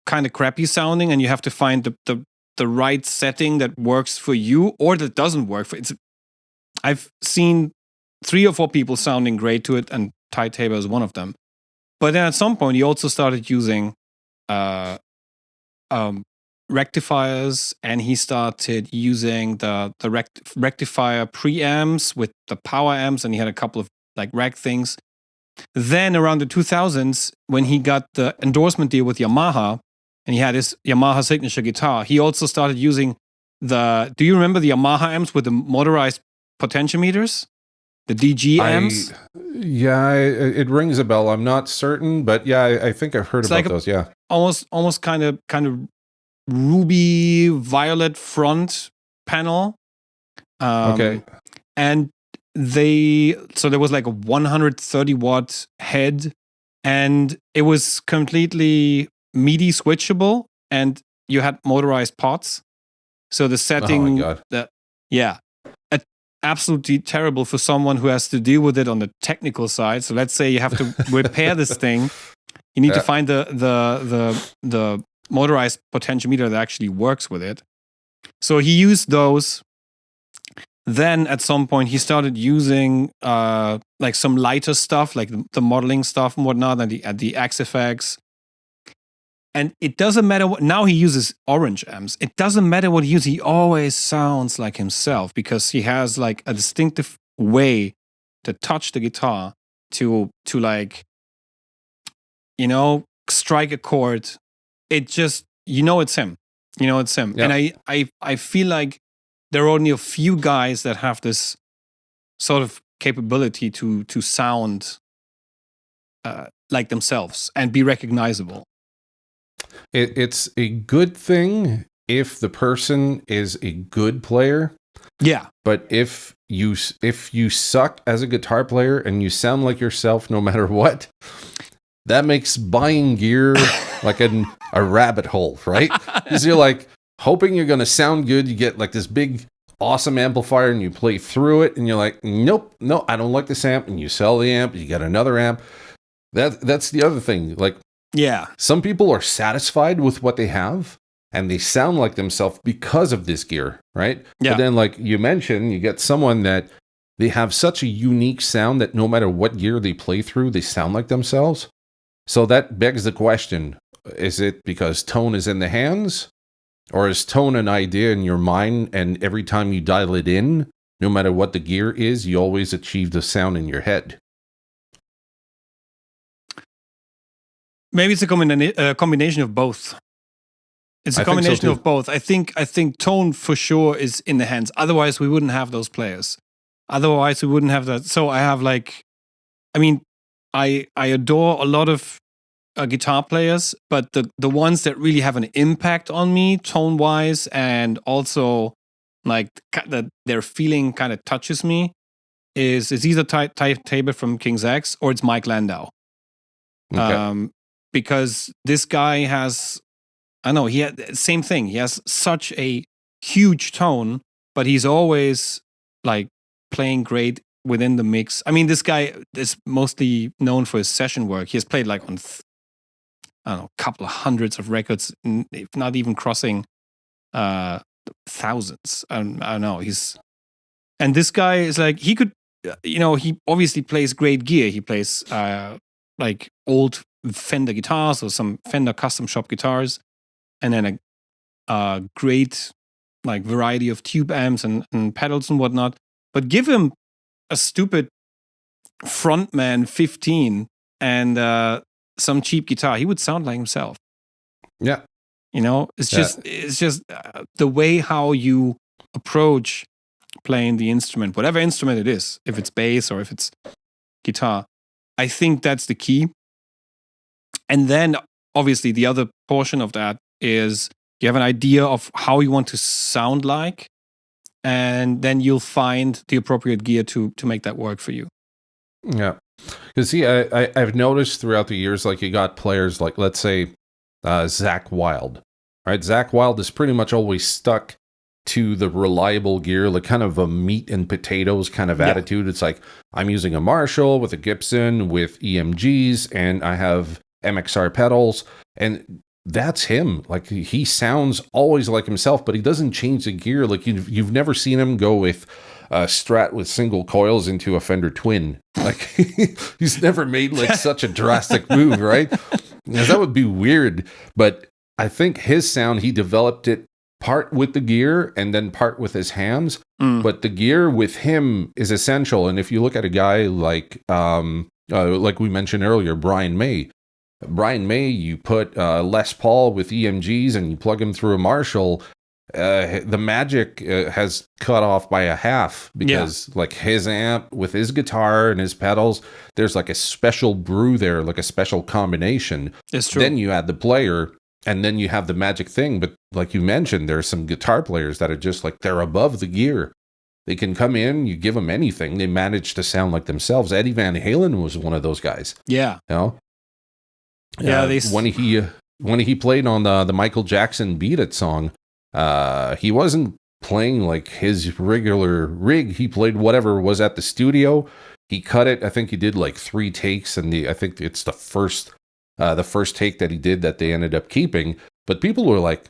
[SPEAKER 1] kind of crappy sounding, and you have to find the right setting that works for you or that doesn't work for it. I've seen 3 or 4 people sounding great to it, and Ty Tabor is one of them. But then at some point, he also started using rectifiers, and he started using the rectifier preamps with the power amps, and he had a couple of like rack things. Then around the 2000s, when he got the endorsement deal with Yamaha, and he had his Yamaha signature guitar, he also started using do you remember the Yamaha amps with the motorized potentiometers? The DG amps?
[SPEAKER 2] It rings a bell. I'm not certain, but yeah, I think I've heard about those. Yeah.
[SPEAKER 1] Almost kind of ruby violet front panel.
[SPEAKER 2] Okay.
[SPEAKER 1] And there was like a 130 watt head, and it was completely MIDI switchable, and you had motorized pots. So the setting,
[SPEAKER 2] oh my God.
[SPEAKER 1] Absolutely terrible for someone who has to deal with it on the technical side. So let's say you have to repair this thing, you need to find the motorized potentiometer that actually works with it. So he used those. Then at some point he started using like some lighter stuff, like the modeling stuff and whatnot, and the XFX. And it doesn't matter what, now he uses orange amps. It doesn't matter what he uses. He always sounds like himself because he has like a distinctive way to touch the guitar to like, strike a chord. It just, it's him. It's him.
[SPEAKER 2] Yep.
[SPEAKER 1] And I feel like there are only a few guys that have this sort of capability to sound like themselves and be recognizable.
[SPEAKER 2] It's a good thing if the person is a good player.
[SPEAKER 1] Yeah.
[SPEAKER 2] But if you suck as a guitar player and you sound like yourself no matter what, that makes buying gear like a rabbit hole, right? Because you're like hoping you're going to sound good. You get like this big, awesome amplifier and you play through it and you're like, nope, no, I don't like this amp. And you sell the amp, you get another amp. That's the other thing. Like,
[SPEAKER 1] yeah,
[SPEAKER 2] some people are satisfied with what they have and they sound like themselves because of this gear, right?
[SPEAKER 1] Yeah.
[SPEAKER 2] But then, like you mentioned, you get someone that they have such a unique sound that no matter what gear they play through, they sound like themselves. So that begs the question, is it because tone is in the hands? Or is tone an idea in your mind, and every time you dial it in, no matter what the gear is, you always achieve the sound in your head?
[SPEAKER 1] Maybe it's a combination of both. It's a combination of both. I think tone for sure is in the hands. Otherwise, we wouldn't have those players. Otherwise, we wouldn't have that. So I have I adore a lot of guitar players, but the ones that really have an impact on me tone wise, and also like that their feeling kind of touches me, is either Ty Tabor from King's X or it's Mike Landau. Okay. Because this guy has, he had same thing. He has such a huge tone, but he's always like playing great within the mix. I mean, this guy is mostly known for his session work. He has played like on, a couple of hundreds of records, if not even crossing thousands. I don't know. And this guy is like, he could, he obviously plays great gear. He plays like old Fender guitars or some Fender custom shop guitars, and then a great like variety of tube amps and pedals and whatnot. But give him a stupid Frontman 15 and some cheap guitar, he would sound like himself.
[SPEAKER 2] Yeah.
[SPEAKER 1] It's just the way how you approach playing the instrument, whatever instrument it is, if it's bass or if it's guitar. I think that's the key. And then obviously the other portion of that is you have an idea of how you want to sound like, and then you'll find the appropriate gear to make that work for you.
[SPEAKER 2] Yeah. Because see, I've noticed throughout the years, like you got players like, let's say, Zakk Wylde, right? Zakk Wylde is pretty much always stuck to the reliable gear, like kind of a meat and potatoes kind of attitude. It's like, I'm using a Marshall with a Gibson with EMGs, and I have MXR pedals, and that's him. Like, he sounds always like himself, but he doesn't change the gear. Like, you've never seen him go with a Strat with single coils into a Fender Twin. Like, he's never made like such a drastic move, right? Because that would be weird. But I think his sound, he developed it part with the gear and then part with his hands. But the gear with him is essential. And if you look at a guy like we mentioned earlier, Brian May, you put Les Paul with EMGs and you plug him through a Marshall, the magic has cut off by a half because like his amp with his guitar and his pedals, there's like a special brew there, like a special combination.
[SPEAKER 1] It's true.
[SPEAKER 2] Then you add the player and then you have the magic thing. But like you mentioned, there's some guitar players that are just like, they're above the gear. They can come in, you give them anything, they manage to sound like themselves. Eddie Van Halen was one of those guys.
[SPEAKER 1] Yeah.
[SPEAKER 2] You know?
[SPEAKER 1] Yeah.
[SPEAKER 2] When he played on the Michael Jackson Beat It song, he wasn't playing like his regular rig. He played whatever was at the studio. He cut it. I think he did like 3 takes, and I think it's the first take that he did that they ended up keeping. But people were like,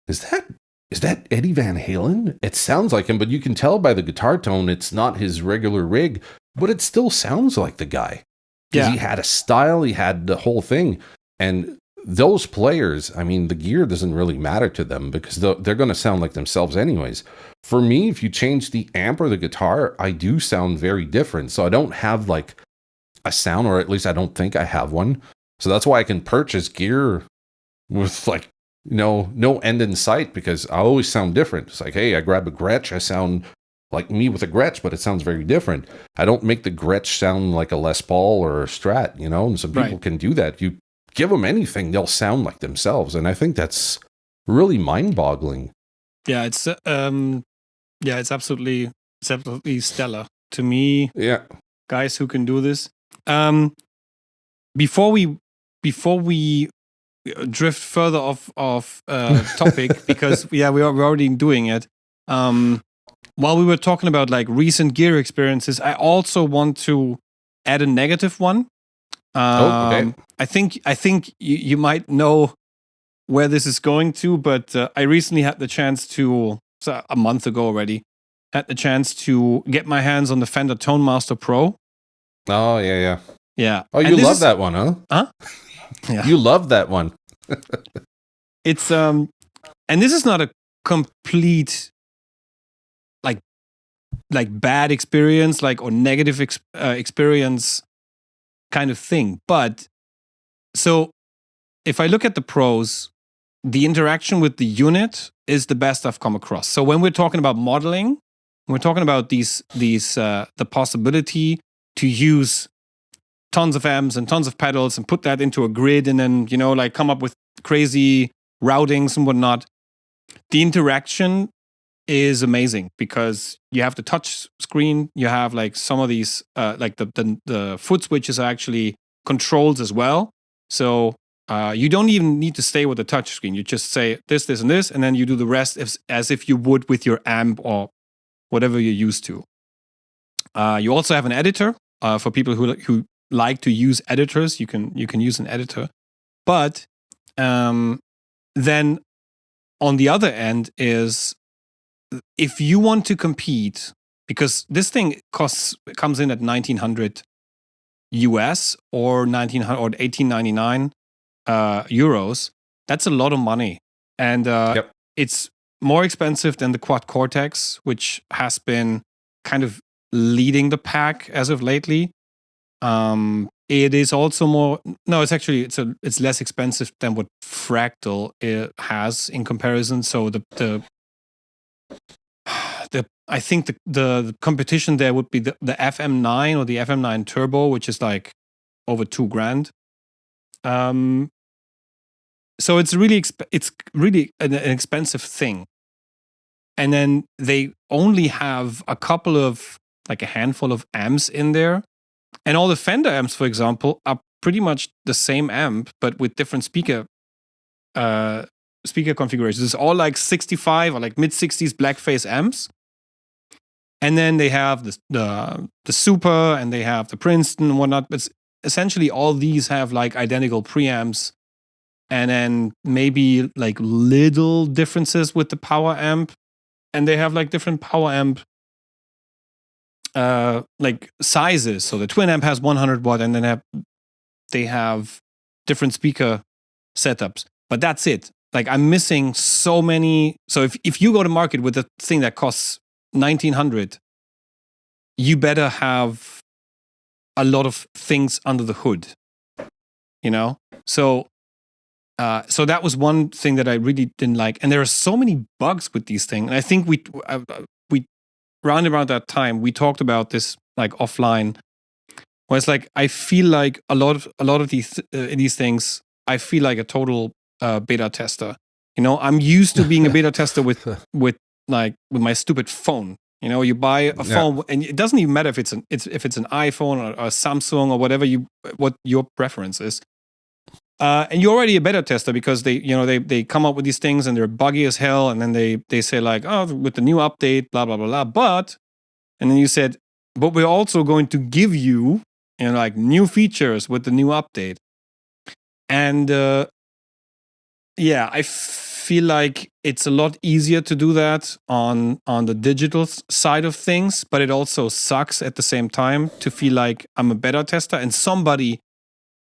[SPEAKER 2] "Is that Eddie Van Halen? It sounds like him, but you can tell by the guitar tone it's not his regular rig, but it still sounds like the guy." Because he had a style, he had the whole thing, and those players, I mean, the gear doesn't really matter to them because they're going to sound like themselves anyways. For me, if you change the amp or the guitar, I do sound very different. So I don't have like a sound, or at least I don't think I have one. So that's why I can purchase gear with like, no end in sight, because I always sound different. It's like, hey, I grab a Gretsch, I sound like me with a Gretsch, but it sounds very different. I don't make the Gretsch sound like a Les Paul or a Strat, and some people can do that. You give them anything, they'll sound like themselves. And I think that's really mind-boggling.
[SPEAKER 1] Yeah, it's absolutely stellar to me.
[SPEAKER 2] Yeah.
[SPEAKER 1] Guys who can do this. Before we drift further off topic, because we're already doing it. While we were talking about like recent gear experiences, I also want to add a negative one.
[SPEAKER 2] Okay.
[SPEAKER 1] I think you might know where this is going to, but I recently had the chance to, so a month ago already, had the chance to get my hands on the Fender Tone Master Pro.
[SPEAKER 2] Oh, yeah.
[SPEAKER 1] Yeah.
[SPEAKER 2] Oh, you love that one, huh?
[SPEAKER 1] Huh? Yeah.
[SPEAKER 2] You love that one.
[SPEAKER 1] It's and this is not a complete like bad experience, or negative experience kind of thing. But so if I look at the pros, the interaction with the unit is the best I've come across. So when we're talking about modeling, we're talking about the possibility to use tons of amps and tons of pedals and put that into a grid and then, come up with crazy routings and whatnot. The interaction is amazing because you have the touch screen, you have like some of these like the foot switches are actually controls as well. So you don't even need to stay with the touch screen. You just say this, and this, and then you do the rest as if you would with your amp or whatever you're used to. You also have an editor for people who like to use editors. You can use an editor, but then on the other end is, if you want to compete, because this thing comes in at $1,900 US or $1,900 or $1,899 euros. That's a lot of money, and it's more expensive than the Quad Cortex, which has been kind of leading the pack as of lately. It is also more. No, it's actually it's less expensive than what Fractal has in comparison. So I think the competition there would be the FM9 or the FM9 Turbo, which is like over $2,000. So it's really an expensive thing. And then they only have a handful of amps in there. And all the Fender amps, for example, are pretty much the same amp, but with different speaker configurations. It's all like 65 or like mid-60s blackface amps. And then they have the Super and they have the Princeton and whatnot. But essentially all these have like identical preamps. And then maybe like little differences with the power amp. And they have like different power amp like sizes. So the twin amp has 100 watt, and then they have different speaker setups. But that's it. like I'm missing so many. So if you go to market with a thing that costs 1,900, you better have a lot of things under the hood, you know? So that was one thing that I really didn't like. And there are so many bugs with these things. And I think we round about that time, we talked about this like offline, where it's like, I feel like a lot of these things, I feel like a total beta tester. You know, I'm used to being a beta tester with my stupid phone. You know, you buy a phone, and it doesn't even matter if it's an iPhone or a Samsung or what your preference is. And you're already a beta tester because they come up with these things and they're buggy as hell, and then they say like, oh, with the new update, blah blah blah blah. And then you said, but we're also going to give you, like new features with the new update. And I feel like it's a lot easier to do that on the digital side of things, but it also sucks at the same time to feel like I'm a beta tester and somebody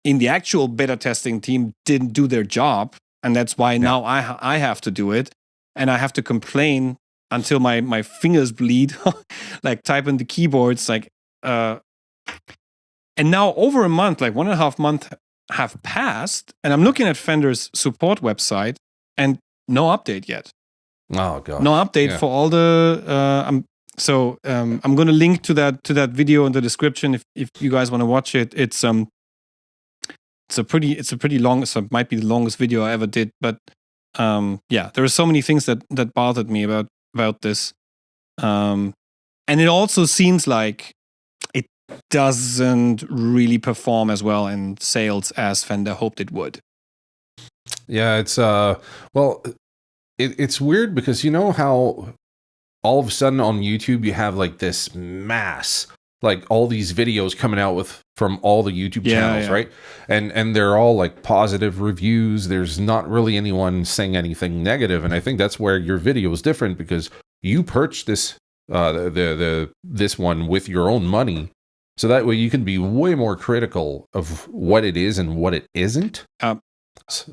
[SPEAKER 1] in the actual beta testing team didn't do their job, and that's why now I have to do it, and I have to complain until my fingers bleed, like typing the keyboards, like. And now over a month, like 1.5 months have passed, and I'm looking at Fender's support website, and no update yet.
[SPEAKER 2] Oh god,
[SPEAKER 1] no update for all the. I'm going to link to that video in the description if you guys want to watch it. It's a pretty long, so it might be the longest video I ever did, but there are so many things that bothered me about this, and it also seems like it doesn't really perform as well in sales as Fender hoped it would.
[SPEAKER 2] Yeah, it's it's weird because you know how all of a sudden on YouTube you have like this mass, like all these videos coming out from all the YouTube channels, right? And they're all like positive reviews. There's not really anyone saying anything negative, and I think that's where your video is different because you purchased this this one with your own money, so that way you can be way more critical of what it is and what it isn't.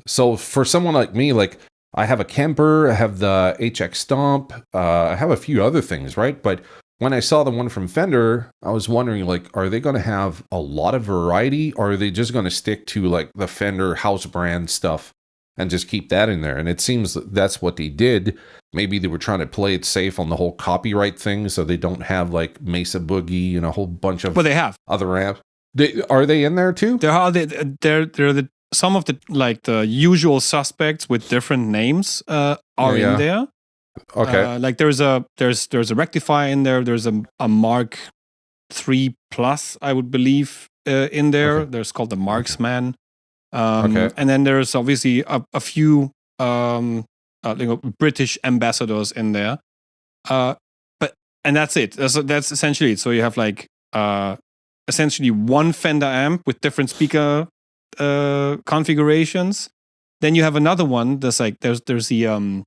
[SPEAKER 2] So for someone like me, like I have a Kemper, I have the HX Stomp, I have a few other things, right? But when I saw the one from Fender, I was wondering, like, are they going to have a lot of variety, or are they just going to stick to like the Fender house brand stuff and just keep that in there? And it seems that's what they did. Maybe they were trying to play it safe on the whole copyright thing, so they don't have like Mesa Boogie and a whole bunch of
[SPEAKER 1] they have
[SPEAKER 2] other amps. Are they in there too?
[SPEAKER 1] They're the some of the like the usual suspects with different names are in there.
[SPEAKER 2] Okay.
[SPEAKER 1] Like there's a rectifier in there. There's a Mark III Plus, I would believe, in there. Okay. There's called the Marksman. And then there's obviously a few British ambassadors in there. And that's it. That's essentially it. So you have like essentially one Fender amp with different speaker configurations. Then you have another one. There's the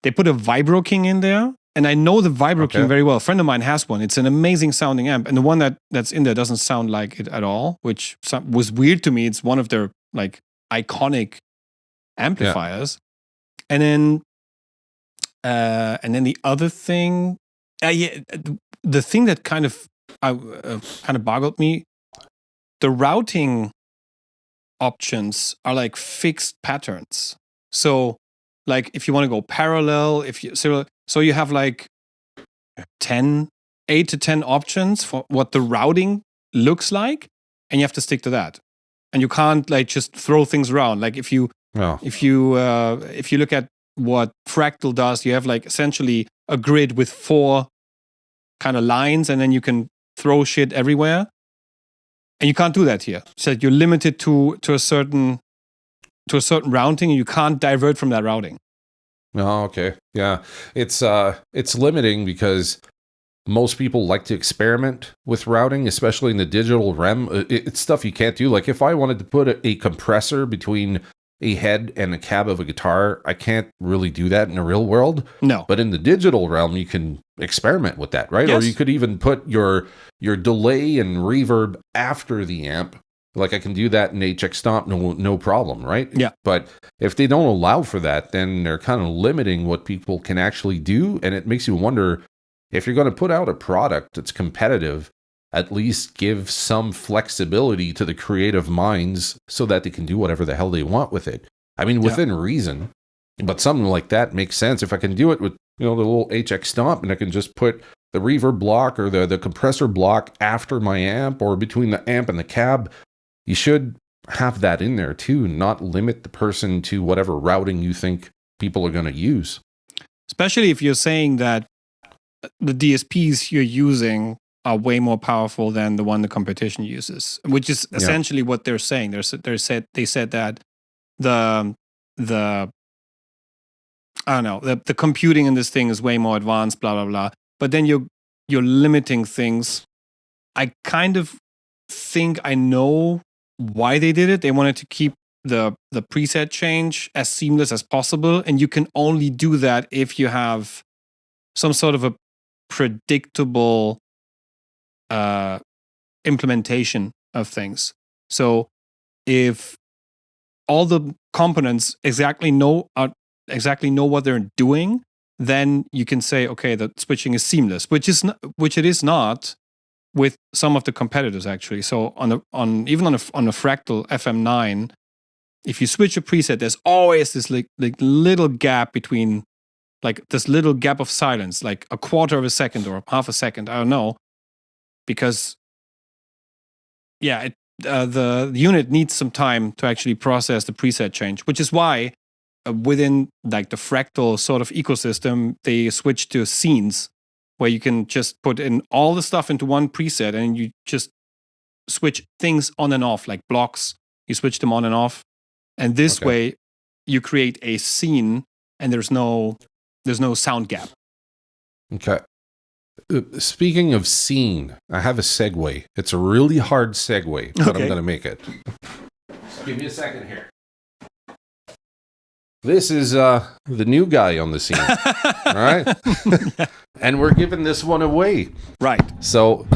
[SPEAKER 1] they put a Vibro King in there, and I know the Vibro King very well. A friend of mine has one. It's an amazing sounding amp, and the one that's in there doesn't sound like it at all, which was weird to me. It's one of their like iconic amplifiers. And then the other thing, the thing that kind of boggled me, the routing options are like fixed patterns. So like if you want to go parallel, so you have like 8 to 10 options for what the routing looks like, and you have to stick to that. And you can't like just throw things around. Like if you look at what Fractal does, you have like essentially a grid with 4 kind of lines, and then you can throw shit everywhere. And you can't do that here. So you're limited to a certain routing, and you can't divert from that routing.
[SPEAKER 2] Oh, okay. Yeah. It's limiting because most people like to experiment with routing, especially in the digital realm. It's stuff you can't do. Like if I wanted to put a compressor between a head and a cab of a guitar, I can't really do that in the real world.
[SPEAKER 1] No.
[SPEAKER 2] But in the digital realm, you can experiment with that, right?
[SPEAKER 1] Yes.
[SPEAKER 2] Or you could even put your delay and reverb after the amp Like I can do that in HX Stomp, no problem, right?
[SPEAKER 1] Yeah.
[SPEAKER 2] But if they don't allow for that, then they're kind of limiting what people can actually do. And it makes you wonder, if you're going to put out a product that's competitive, at least give some flexibility to the creative minds so that they can do whatever the hell they want with it. I mean, within reason, but something like that makes sense. If I can do it with, the little HX Stomp, and I can just put the reverb block or the compressor block after my amp or between the amp and the cab, you should have that in there too, not limit the person to whatever routing you think people are going to use.
[SPEAKER 1] Especially if you're saying that the DSPs you're using are way more powerful than the one the competition uses, which is essentially what they're saying. They said that the I don't know, the computing in this thing is way more advanced, blah blah blah. But then you're limiting things. I kind of think I know why they did it. They wanted to keep the preset change as seamless as possible, and you can only do that if you have some sort of a predictable implementation of things. So if all the components exactly know what they're doing, then you can say, okay, the switching is seamless, which it is not with some of the competitors actually. So on a Fractal FM9, if you switch a preset, there's always this like little gap between, like this little gap of silence, like a quarter of a second or half a second, I don't know, because the unit needs some time to actually process the preset change, which is why within like the Fractal sort of ecosystem, they switched to scenes where you can just put in all the stuff into one preset and you just switch things on and off, like blocks, you switch them on and off. And this way you create a scene and there's no sound gap.
[SPEAKER 2] Okay. Speaking of scene, I have a segue. It's a really hard segue, but I'm going to make it. Just give me a second here. This is the new guy on the scene, all right? And we're giving this one away.
[SPEAKER 1] Right.
[SPEAKER 2] So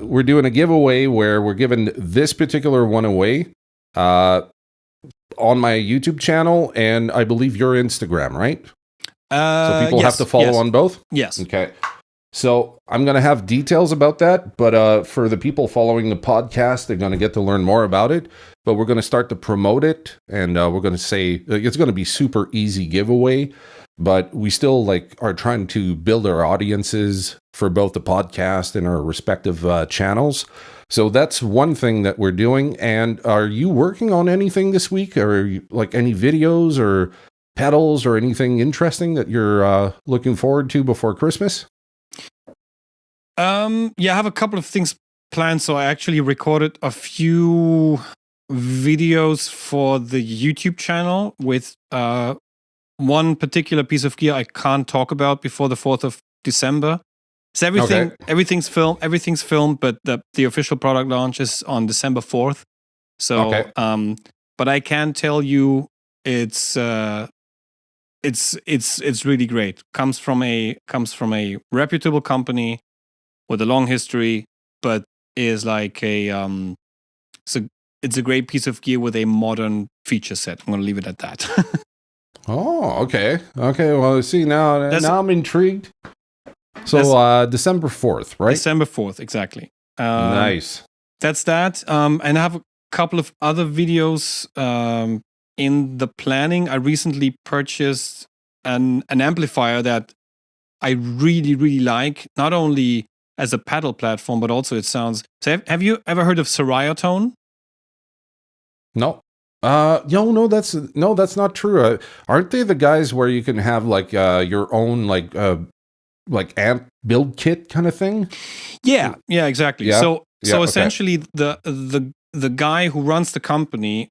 [SPEAKER 2] we're doing a giveaway where we're giving this particular one away on my YouTube channel and I believe your Instagram, right? So people have to follow on both?
[SPEAKER 1] Yes.
[SPEAKER 2] Okay. So I'm going to have details about that, but for the people following the podcast, they're going to get to learn more about it. But we're going to start to promote it, and we're going to say it's going to be super easy giveaway. But we still are trying to build our audiences for both the podcast and our respective channels. So that's one thing that we're doing. And are you working on anything this week, or any videos or pedals or anything interesting that you're looking forward to before Christmas?
[SPEAKER 1] I have a couple of things planned. So I actually recorded a few videos for the YouTube channel with one particular piece of gear I can't talk about before the 4th of December. So everything's filmed, but the official product launch is on December 4th. So but I can tell you it's really great. Comes from a reputable company with a long history, but is like it's a great piece of gear with a modern feature set. I'm going to leave it at that.
[SPEAKER 2] Oh, okay. Okay, well, see, now I'm intrigued. So December 4th, right?
[SPEAKER 1] December 4th, exactly.
[SPEAKER 2] Nice.
[SPEAKER 1] That's that. And I have a couple of other videos in the planning. I recently purchased an amplifier that I really, really like, not only as a pedal platform, but also it sounds... So have you ever heard of Ceriatone?
[SPEAKER 2] No. No, that's not true. Aren't they the guys where you can have your own amp build kit kind of thing?
[SPEAKER 1] Yeah, exactly.
[SPEAKER 2] Yeah?
[SPEAKER 1] So essentially the guy who runs the company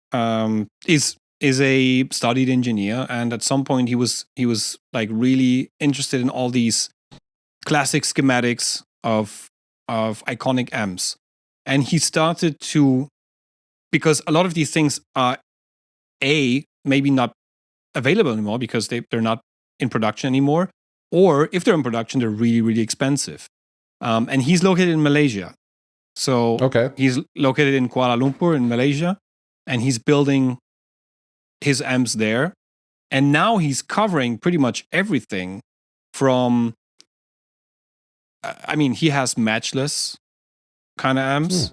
[SPEAKER 1] is a studied engineer, and at some point he was like really interested in all these classic schematics of iconic amps. And he started to, because a lot of these things are maybe not available anymore because they're not in production anymore, or if they're in production, they're really, really expensive. And he's located in Malaysia. So he's located in Kuala Lumpur in Malaysia, and he's building his amps there. And now he's covering pretty much everything from, I mean, he has matchless kind of amps.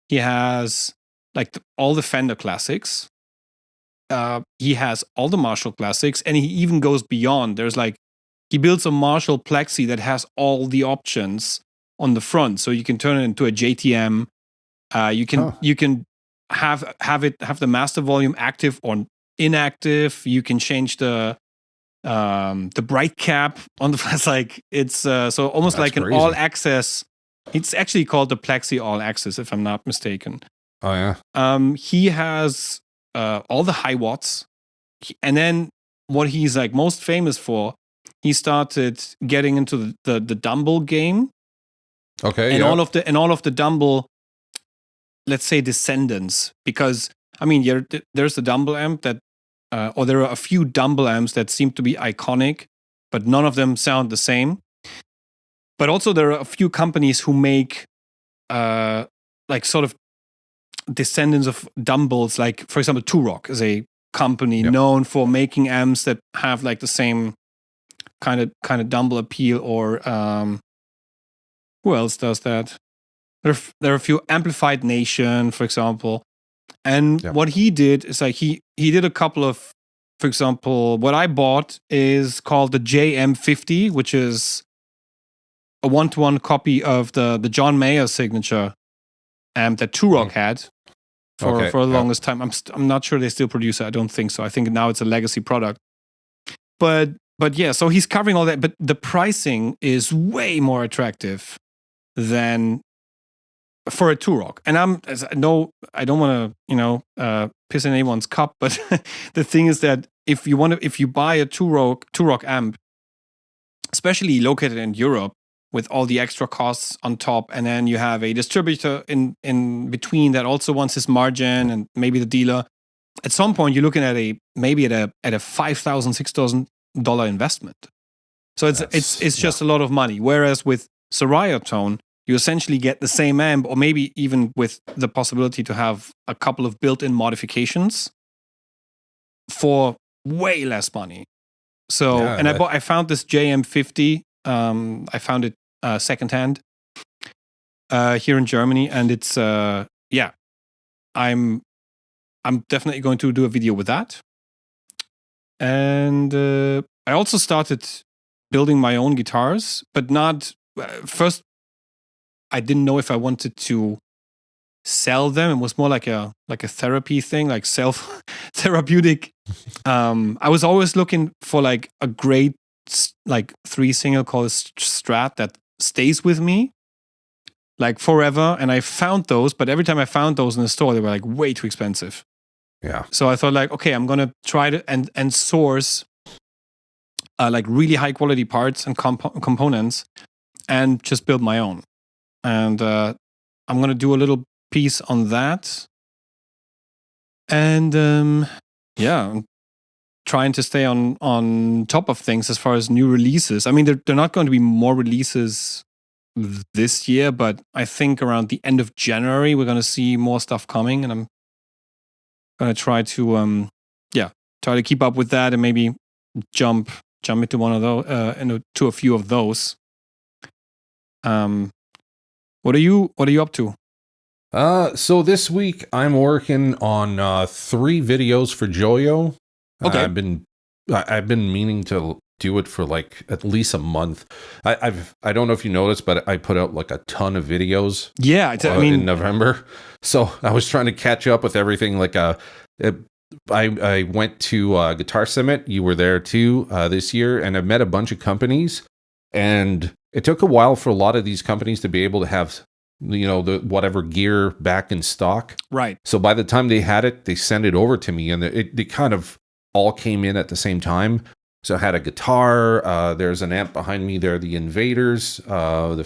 [SPEAKER 1] He has like all the Fender classics. He has all the Marshall classics, and he even goes beyond. There's like, he builds a Marshall Plexi that has all the options on the front, so you can turn it into a JTM. You can have the master volume active or inactive. You can change the bright cap on the. It's like it's so almost like an all access. It's actually called the Plexi All Access, if I'm not mistaken.
[SPEAKER 2] Oh yeah.
[SPEAKER 1] He has all the high watts, and then what he's like most famous for, he started getting into the Dumble game.
[SPEAKER 2] Okay.
[SPEAKER 1] And all of the Dumble, let's say, descendants, because I mean, there's the Dumble amp that, or there are a few Dumble amps that seem to be iconic, but none of them sound the same. But also there are a few companies who make like sort of descendants of Dumbles, like for example, Turok is a company known for making amps that have like the same kind of Dumble appeal, or who else does that? There are a few, Amplified Nation, for example. And what he did is like he did a couple of, for example, what I bought is called the JM50, which is a 1-to-1 copy of the John Mayer signature amp that Turok had for the longest time. I'm not sure they still produce it. I don't think so. I think now it's a legacy product. But yeah, so he's covering all that, but the pricing is way more attractive than for a Turok. And I don't want to, piss in anyone's cup, but the thing is that if you buy a Turok amp, especially located in Europe, with all the extra costs on top, and then you have a distributor in between that also wants his margin, and maybe the dealer, at some point you're looking at a $5,000, $6,000 investment. So it's just a lot of money. Whereas with Ceriatone, you essentially get the same amp, or maybe even with the possibility to have a couple of built-in modifications for way less money. So, I found this JM50. I found it secondhand here in Germany, and it's I'm definitely going to do a video with that. And I also started building my own guitars, but not first. I didn't know if I wanted to sell them. It was more like a therapy thing, like self-therapeutic. I was always looking for like a great like 3 single coil Strat that stays with me like forever. And I found those, but every time I found those in the store, they were like way too expensive.
[SPEAKER 2] Yeah.
[SPEAKER 1] So I thought like, okay, I'm gonna try to and source like really high quality parts and components, and just build my own. And I'm gonna do a little piece on that. And I'm trying to stay on top of things as far as new releases. I mean, they're not going to be more releases this year, but I think around the end of January we're going to see more stuff coming, and I'm going to try to keep up with that, and maybe jump into one of those, into a few of those. What are you up to?
[SPEAKER 2] So this week I'm working on 3 videos for Joyo.
[SPEAKER 1] Okay.
[SPEAKER 2] I've been meaning to do it for like at least a month. I don't know if you noticed, but I put out like a ton of videos.
[SPEAKER 1] Yeah,
[SPEAKER 2] in November. So I was trying to catch up with everything. Like I went to Guitar Summit. You were there too this year, and I met a bunch of companies. And it took a while for a lot of these companies to be able to have the whatever gear back in stock.
[SPEAKER 1] Right.
[SPEAKER 2] So by the time they had it, they sent it over to me, and it kind of all came in at the same time. So I had a guitar. There's an amp behind me there, the Invaders, the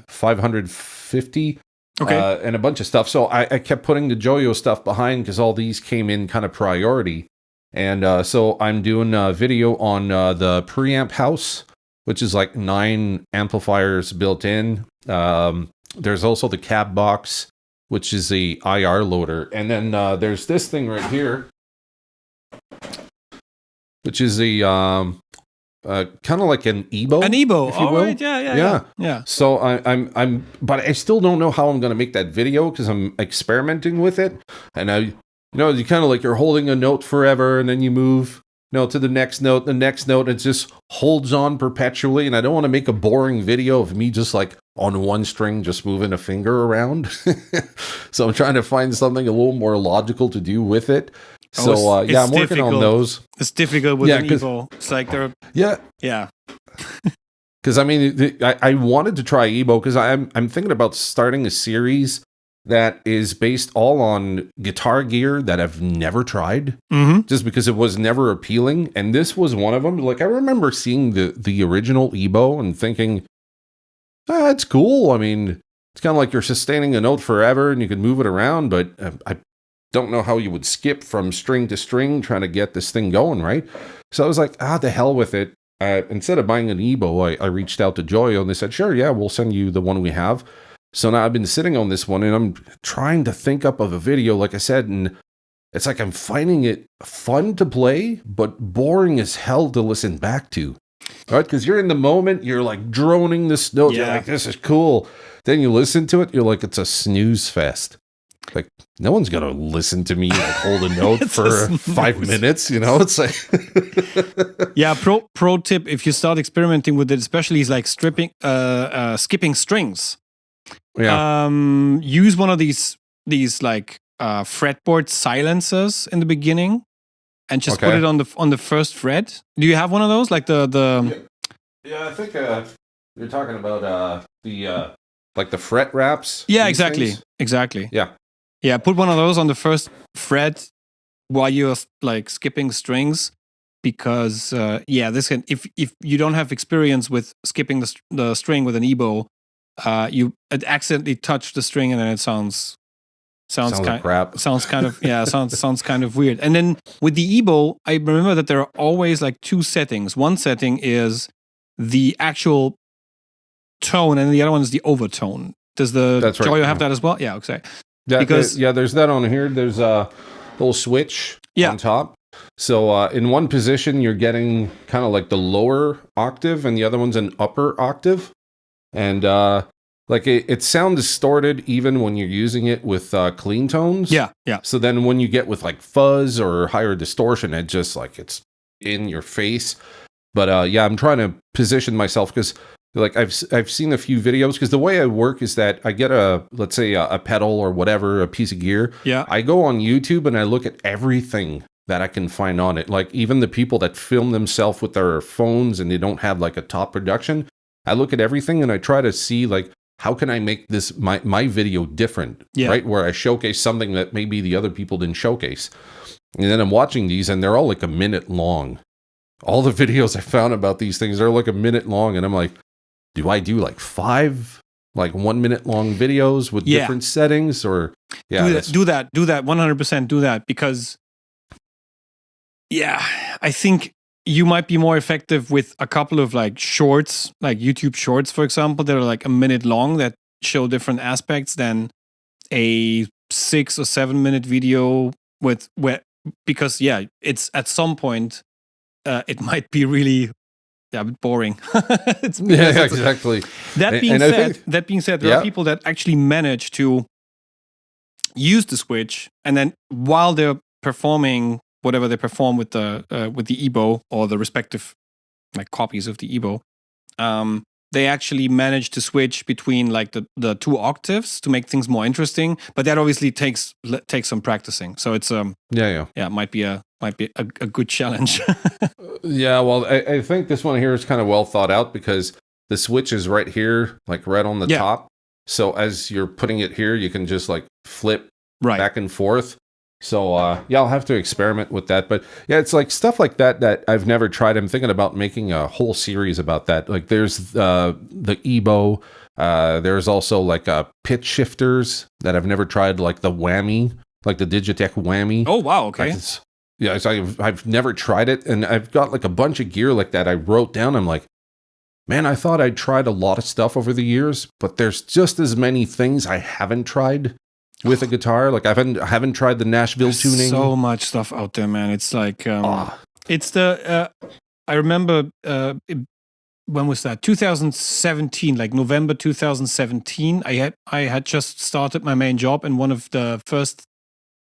[SPEAKER 2] 550.
[SPEAKER 1] Okay.
[SPEAKER 2] And a bunch of stuff. So I kept putting the Joyo stuff behind because all these came in kind of priority. And so I'm doing a video on the preamp house, which is like 9 amplifiers built in. There's also the cab box, which is a IR loader. And then there's this thing right here, which is a kind of like an EBO.
[SPEAKER 1] An EBO.
[SPEAKER 2] if you will.
[SPEAKER 1] Right. Yeah.
[SPEAKER 2] So but I still don't know how I'm going to make that video because I'm experimenting with it. And you kind of like you're holding a note forever and then you move, to the next note, it just holds on perpetually. And I don't want to make a boring video of me just like on one string, just moving a finger around. So I'm trying to find something a little more logical to do with it. So I'm working on those.
[SPEAKER 1] It's difficult with an EBO. It's like they're yeah.
[SPEAKER 2] Because I mean, I wanted to try EBO because I'm thinking about starting a series that is based all on guitar gear that I've never tried, just because it was never appealing. And this was one of them. Like I remember seeing the original EBO and thinking, it's cool. I mean, it's kind of like you're sustaining a note forever and you can move it around, but I don't know how you would skip from string to string trying to get this thing going, right? So I was like, the hell with it. Instead of buying an EBO, I reached out to Joyo and they said, sure, yeah, we'll send you the one we have. So now I've been sitting on this one and I'm trying to think up of a video, like I said, and it's like I'm finding it fun to play, but boring as hell to listen back to. Right? Because you're in the moment, you're like droning this note, you're like, this is cool. Then you listen to it, you're like, it's a snooze fest. Like, no one's going to listen to me like hold a note for 5 minutes, It's like...
[SPEAKER 1] Yeah, pro tip, if you start experimenting with it, especially is like skipping strings.
[SPEAKER 2] Yeah.
[SPEAKER 1] Use one of these like fretboard silencers in the beginning and just put it on the first fret. Do you have one of those? Like the
[SPEAKER 2] Yeah, I think you're talking about the like the fret wraps.
[SPEAKER 1] Yeah, exactly. Yeah, put one of those on the first fret while you're like skipping strings, because this can, if you don't have experience with skipping the string with an EBO, you accidentally touch the string and then it sounds
[SPEAKER 2] like crap.
[SPEAKER 1] Sounds kind of weird. And then with the EBO, I remember that there are always like two settings. One setting is the actual tone, and the other one is the overtone. Does the Joyo have that as well? Yeah, okay.
[SPEAKER 2] Yeah, there's that on here. There's a little switch on top. So in one position, you're getting kind of like the lower octave, and the other one's an upper octave. And like it sounds distorted even when you're using it with clean tones.
[SPEAKER 1] Yeah.
[SPEAKER 2] So then when you get with like fuzz or higher distortion, it just like it's in your face. But I'm trying to position myself because like I've seen a few videos, because the way I work is that I get let's say a pedal or whatever, a piece of gear.
[SPEAKER 1] Yeah.
[SPEAKER 2] I go on YouTube and I look at everything that I can find on it. Like even the people that film themselves with their phones and they don't have like a top production. I look at everything and I try to see like, how can I make this my video different, right? Where I showcase something that maybe the other people didn't showcase. And then I'm watching these and they're all like a minute long. All the videos I found about these things, they're like a minute long. And I'm like, do I do like 5 like 1 minute long videos with different settings? Or
[SPEAKER 1] do that 100%, do that, because I think you might be more effective with a couple of like shorts, like YouTube shorts, for example, that are like a minute long that show different aspects than a 6 or 7 minute video because it's at some point it might be really a bit boring.
[SPEAKER 2] Exactly.
[SPEAKER 1] That being said, there are people that actually manage to use the switch, and then while they're performing whatever they perform with the EBO or the respective like copies of the EBO, they actually manage to switch between like the 2 octaves to make things more interesting. But that obviously takes some practicing. So it's might be a good challenge.
[SPEAKER 2] Well, I think this one here is kind of well thought out, because the switch is right here, like right on the top. So as you're putting it here, you can just like flip back and forth. So I'll have to experiment with that. But it's like stuff like that I've never tried. I'm thinking about making a whole series about that. Like there's the EBO. There's also like pitch shifters that I've never tried, like the whammy, like the Digitech whammy.
[SPEAKER 1] Oh wow, okay.
[SPEAKER 2] I've never tried it, and I've got like a bunch of gear like that I wrote down. I'm like, Man, I thought I'd tried a lot of stuff over the years, but there's just as many things I haven't tried with a guitar. Like I haven't tried the Nashville tuning.
[SPEAKER 1] So much stuff out there, man. It's like
[SPEAKER 2] Ah.
[SPEAKER 1] it's the I remember when was that? 2017, like November 2017. I had just started my main job, and one of the first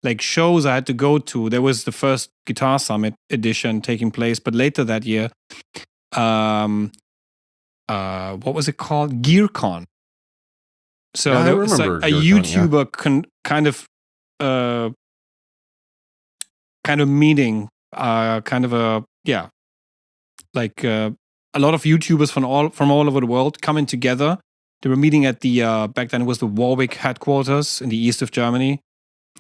[SPEAKER 1] like shows I had to go to, there was the first Guitar Summit edition taking place, but later that year, what was it called? GearCon. So
[SPEAKER 2] Yeah, I
[SPEAKER 1] there was like
[SPEAKER 2] remember
[SPEAKER 1] a
[SPEAKER 2] GearCon,
[SPEAKER 1] YouTuber kind of meeting, kind of a like a lot of YouTubers from all over the world coming together. They were meeting at the back then it was the Warwick headquarters in the east of Germany,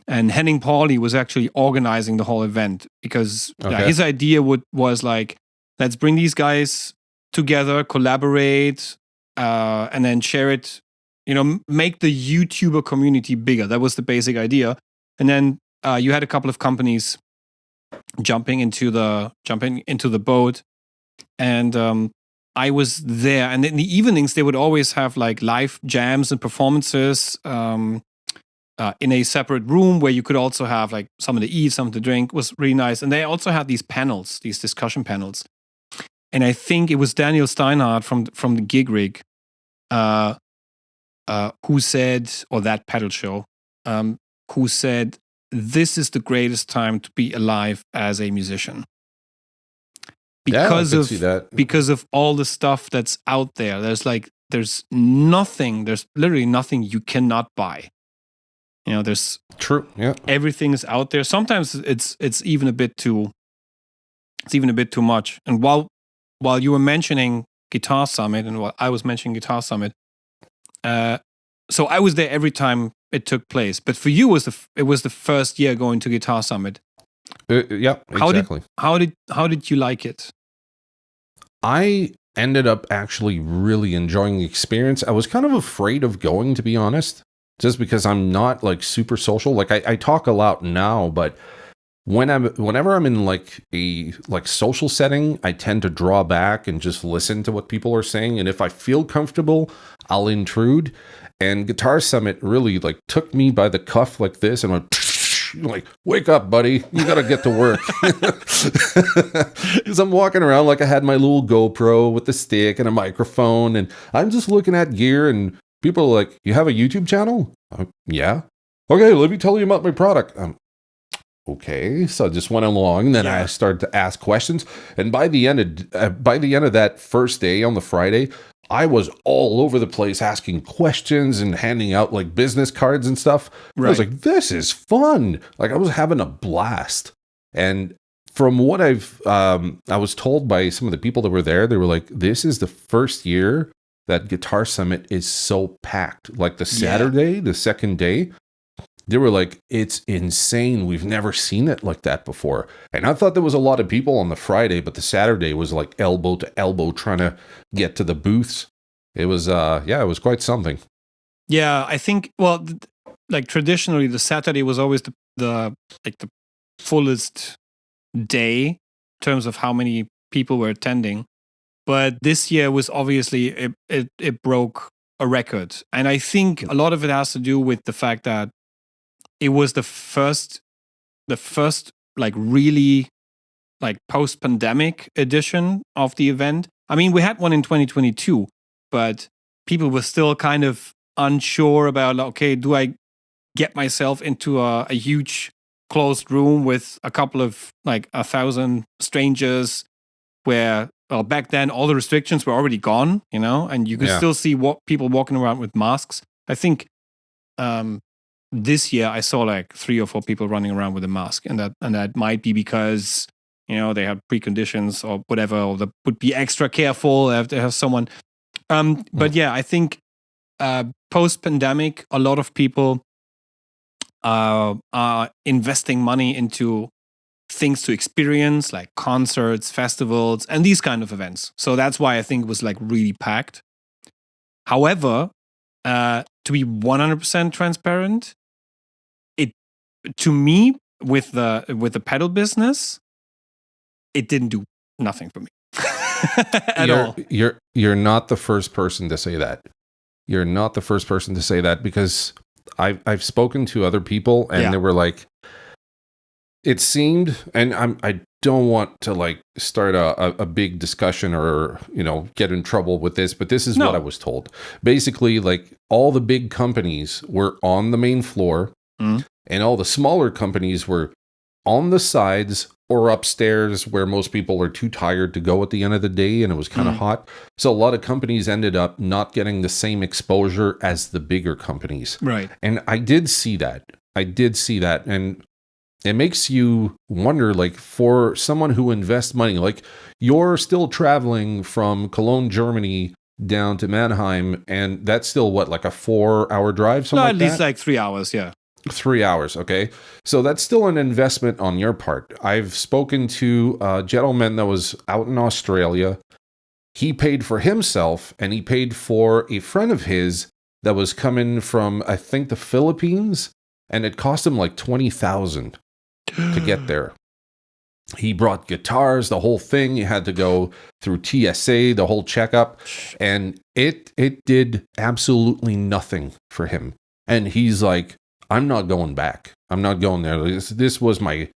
[SPEAKER 1] and Henning Pauli was actually organizing the whole event because his idea was like, let's bring these guys together, collaborate, and then share it. You know, make the YouTuber community bigger. That was the basic idea. And then you had a couple of companies jumping into the boat, and I was there. And in the evenings, they would always have like live jams and performances in a separate room where you could also have like something to eat, something to drink. It was really nice. And they also had these panels, these discussion panels. And I think it was Daniel Steinhardt from the Gig Rig who said, or that pedal show, who said, this is the greatest time to be alive as a musician. Because of all the stuff that's out there. There's literally nothing you cannot buy. You know, there's
[SPEAKER 2] true. Yeah.
[SPEAKER 1] Everything is out there. Sometimes it's even a bit too much. And while you were mentioning Guitar Summit and while I was mentioning Guitar Summit, so I was there every time it took place. But for you, it was the first year going to Guitar Summit.
[SPEAKER 2] Yeah, exactly.
[SPEAKER 1] How did you like it?
[SPEAKER 2] I ended up actually really enjoying the experience. I was kind of afraid of going, to be honest, just because I'm not like super social. Like I talk a lot now, but whenever I'm in like a social setting, I tend to draw back and just listen to what people are saying. And if I feel comfortable, I'll intrude. And Guitar Summit really like took me by the cuff like this and went like, wake up, buddy. You got to get to work. Because I'm walking around like I had my little GoPro with the stick and a microphone. And I'm just looking at gear and people are like, you have a YouTube channel? Yeah. Okay, let me tell you about my product. Okay, so I just went along, and then I started to ask questions. And by the end of that first day on the Friday, I was all over the place asking questions and handing out like business cards and stuff. Right. I was like, this is fun. Like I was having a blast. And from what I was told by some of the people that were there, they were like, this is the first year that Guitar Summit is so packed. Like the Saturday, the second day, they were like, it's insane. We've never seen it like that before. And I thought there was a lot of people on the Friday, but the Saturday was like elbow to elbow trying to get to the booths. It was, it was quite something.
[SPEAKER 1] Yeah, I think, well, like traditionally, the Saturday was always the fullest day in terms of how many people were attending. But this year was obviously, it broke a record. And I think a lot of it has to do with the fact that it was the first like really like post-pandemic edition of the event. I mean, we had one in 2022, but people were still kind of unsure about, like, okay, do I get myself into a huge closed room with a couple of like 1,000 strangers where, well, back then all the restrictions were already gone, you know, and you could still see people walking around with masks. I think this year I saw like 3 or 4 people running around with a mask, and that might be because, you know, they had preconditions or whatever, or they would be extra careful if they have someone. But yeah, I think post-pandemic, a lot of people are investing money into things to experience, like concerts, festivals, and these kind of events. So that's why I think it was like really packed. However, to be 100% transparent, to me, with the pedal business, it didn't do nothing for me. at all.
[SPEAKER 2] You're not the first person to say that. You're not the first person to say that, because I've spoken to other people and they were like, it seemed, and I don't want to like start a big discussion or, you know, get in trouble with this, but this is what I was told. Basically, like all the big companies were on the main floor and all the smaller companies were on the sides or upstairs, where most people are too tired to go at the end of the day and it was kind of hot. So a lot of companies ended up not getting the same exposure as the bigger companies.
[SPEAKER 1] Right.
[SPEAKER 2] And I did see that. And it makes you wonder, like, for someone who invests money, like you're still traveling from Cologne, Germany down to Mannheim, and that's still what, like a 4-hour drive?
[SPEAKER 1] At least like 3 hours, yeah.
[SPEAKER 2] 3 hours, okay? So that's still an investment on your part. I've spoken to a gentleman that was out in Australia. He paid for himself, and he paid for a friend of his that was coming from, I think, the Philippines, and it cost him like $20,000 to get there. He brought guitars, the whole thing. You had to go through TSA, the whole checkup, and it did absolutely nothing for him. And he's like, I'm not going back. I'm not going there. This was my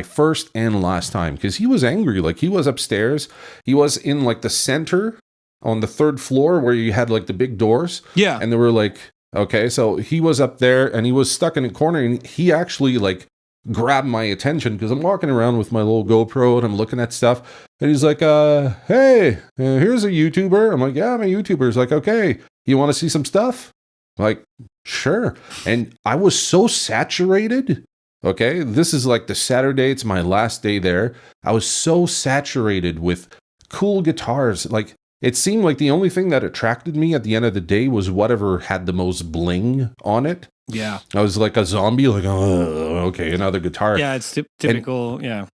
[SPEAKER 2] first and last time, because he was angry. Like, he was upstairs. He was in like the center on the 3rd floor where you had like the big doors.
[SPEAKER 1] Yeah.
[SPEAKER 2] And they were like, okay, so he was up there and he was stuck in a corner, and he actually like grabbed my attention, because I'm walking around with my little GoPro and I'm looking at stuff. And he's like, hey, here's a YouTuber. I'm like, yeah, I'm a YouTuber. He's like, okay, you want to see some stuff? Like, sure. And I was so saturated. Okay, this is like the Saturday. It's my last day there. I was so saturated with cool guitars. Like, it seemed like the only thing that attracted me at the end of the day was whatever had the most bling on it.
[SPEAKER 1] Yeah.
[SPEAKER 2] I was like a zombie, like, oh, okay, another guitar.
[SPEAKER 1] Yeah, it's typical, yeah.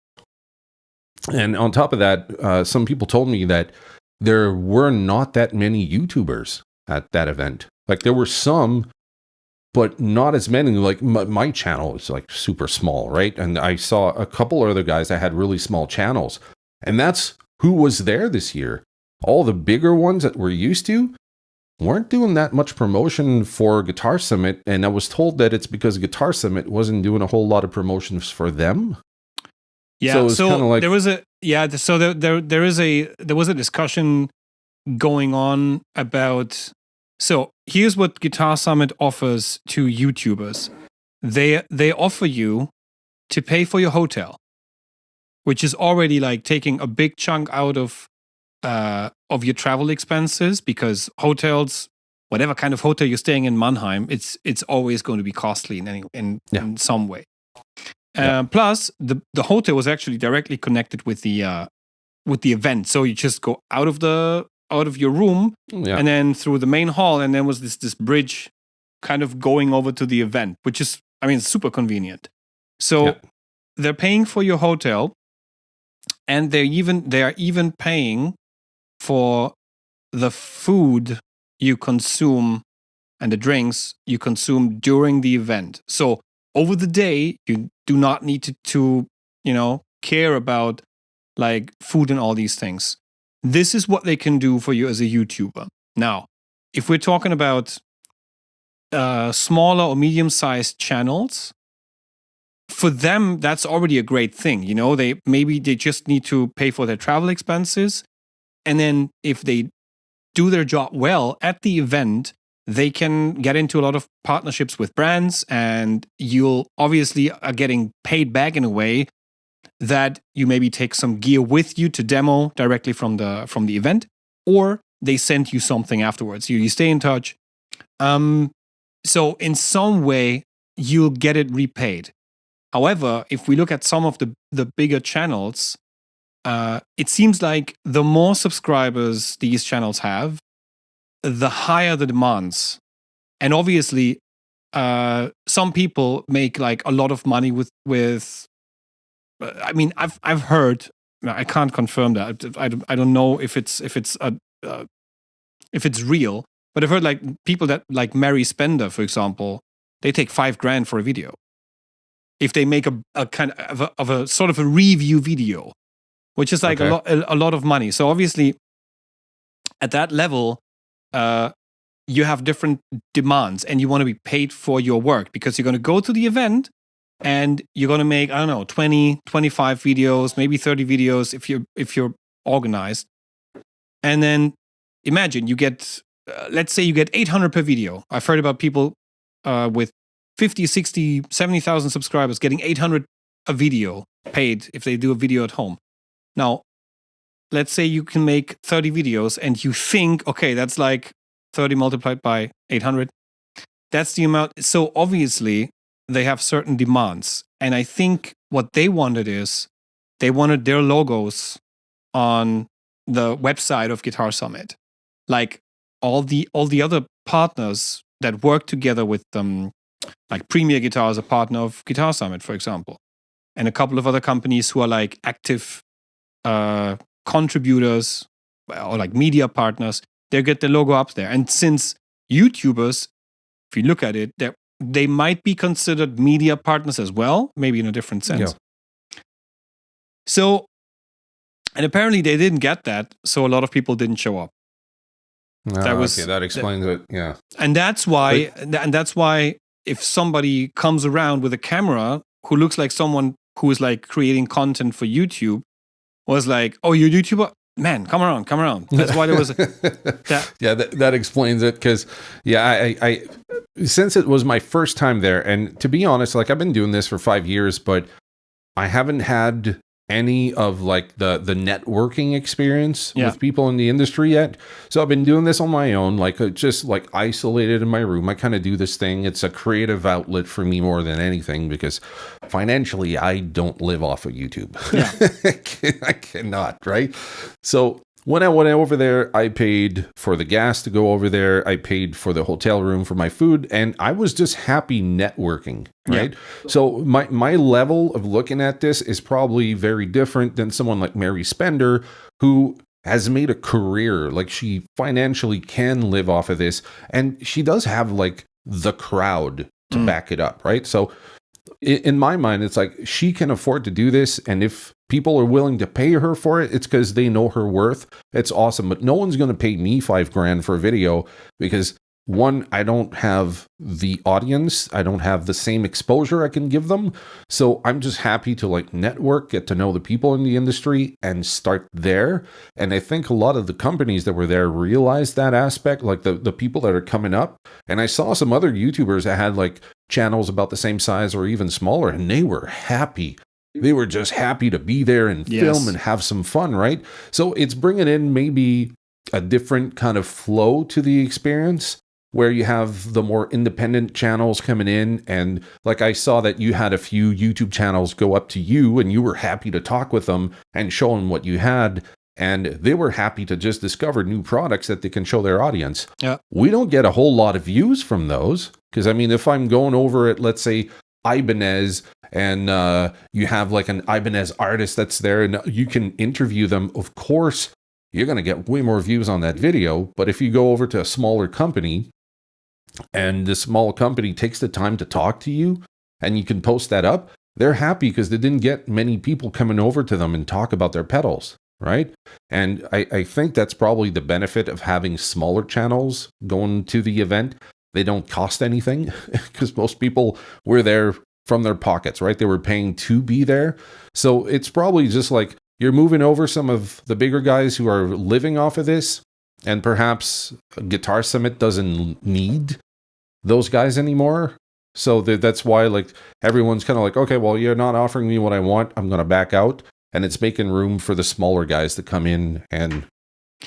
[SPEAKER 2] And on top of that, some people told me that there were not that many YouTubers at that event. Like, there were some, but not as many. Like, my channel is like super small, right? And I saw a couple other guys that had really small channels. And that's who was there this year. All the bigger ones that we're used to weren't doing that much promotion for Guitar Summit. And I was told that it's because Guitar Summit wasn't doing a whole lot of promotions for them.
[SPEAKER 1] Yeah, so like, there was a there was a discussion going on about. So here's what Guitar Summit offers to YouTubers. They offer you to pay for your hotel, which is already like taking a big chunk out of your travel expenses, because hotels, whatever kind of hotel you're staying in Mannheim, it's always going to be costly in some way. Plus, the hotel was actually directly connected with the event, so you just go out of your room and then through the main hall, and then was this bridge kind of going over to the event, which is, I mean, super convenient. So they're paying for your hotel, and they are even paying for the food you consume and the drinks you consume during the event. So over the day, you do not need to care about like food and all these things. This is what they can do for you as a YouTuber. Now, if we're talking about smaller or medium-sized channels, for them, that's already a great thing. You know, they just need to pay for their travel expenses. And then if they do their job well at the event, they can get into a lot of partnerships with brands, and you'll obviously are getting paid back in a way that you maybe take some gear with you to demo directly from the event, or they send you something afterwards. You stay in touch. So in some way, you'll get it repaid. However, if we look at some of the bigger channels, it seems like the more subscribers these channels have, the higher the demands. And obviously, some people make like a lot of money with I mean, I've heard. I can't confirm that. I don't know if it's real, but I've heard like people that like Mary Spender, for example, they take $5,000 for a video. If they make a kind of a sort of a review video, which is like a lot of money. So obviously, at that level, you have different demands, and you want to be paid for your work because you're going to go to the event and you're going to make, I don't know, 20, 25 videos, maybe 30 videos if you're organized. And then imagine you get, let's say you get 800 per video. I've heard about people with 50, 60, 70,000 subscribers getting 800 a video paid if they do a video at home. Now, let's say you can make 30 videos and you think, okay, that's like 30 multiplied by 800. That's the amount. So obviously they have certain demands. And I think what they wanted is they wanted their logos on the website of Guitar Summit. Like all the other partners that work together with them, like Premier Guitar is a partner of Guitar Summit, for example. And a couple of other companies who are like active contributors or like media partners, they get the logo up there. And since YouTubers, if you look at it, they might be considered media partners as well, maybe in a different sense. Yeah. So, and apparently they didn't get that, so a lot of people didn't show up.
[SPEAKER 2] That explains it. Yeah.
[SPEAKER 1] And that's why if somebody comes around with a camera who looks like someone who is like creating content for YouTube, was like, "Oh, you're a YouTuber? Man, come around." That's why there was that.
[SPEAKER 2] Yeah, that explains it. Because I since it was my first time there, and to be honest, like I've been doing this for 5 years, but I haven't had any of like the networking experience with people in the industry yet. So I've been doing this on my own, like just like isolated in my room. I kind of do this thing. It's a creative outlet for me more than anything because financially I don't live off of YouTube. Yeah. I cannot, right? So when I went over there, I paid for the gas to go over there. I paid for the hotel room for my food, and I was just happy networking, right? Yeah. So my level of looking at this is probably very different than someone like Mary Spender, who has made a career. Like she financially can live off of this, and she does have like the crowd to back it up, right? So in my mind, it's like she can afford to do this, and if people are willing to pay her for it, it's because they know her worth. It's awesome, but no one's going to pay me $5,000 for a video because one, I don't have the audience. I don't have the same exposure I can give them. So I'm just happy to like network, get to know the people in the industry and start there. And I think a lot of the companies that were there realized that aspect, like the people that are coming up. And I saw some other YouTubers that had like channels about the same size or even smaller, and they were happy. They were just happy to be there and film and have some fun, right? So it's bringing in maybe a different kind of flow to the experience where you have the more independent channels coming in. And like I saw that you had a few YouTube channels go up to you and you were happy to talk with them and show them what you had. And they were happy to just discover new products that they can show their audience. Yeah. We don't get a whole lot of views from those. Because I mean, if I'm going over at, let's say, Ibanez, and you have like an Ibanez artist that's there and you can interview them, of course, you're going to get way more views on that video. But if you go over to a smaller company and the small company takes the time to talk to you and you can post that up, they're happy because they didn't get many people coming over to them and talk about their pedals, right? And I think that's probably the benefit of having smaller channels going to the event. They don't cost anything because most people were there from their pockets, right? They were paying to be there. So it's probably just like you're moving over some of the bigger guys who are living off of this, and perhaps Guitar Summit doesn't need those guys anymore. So that's why like everyone's kind of like, okay, well, you're not offering me what I want. I'm going to back out. And it's making room for the smaller guys to come in and,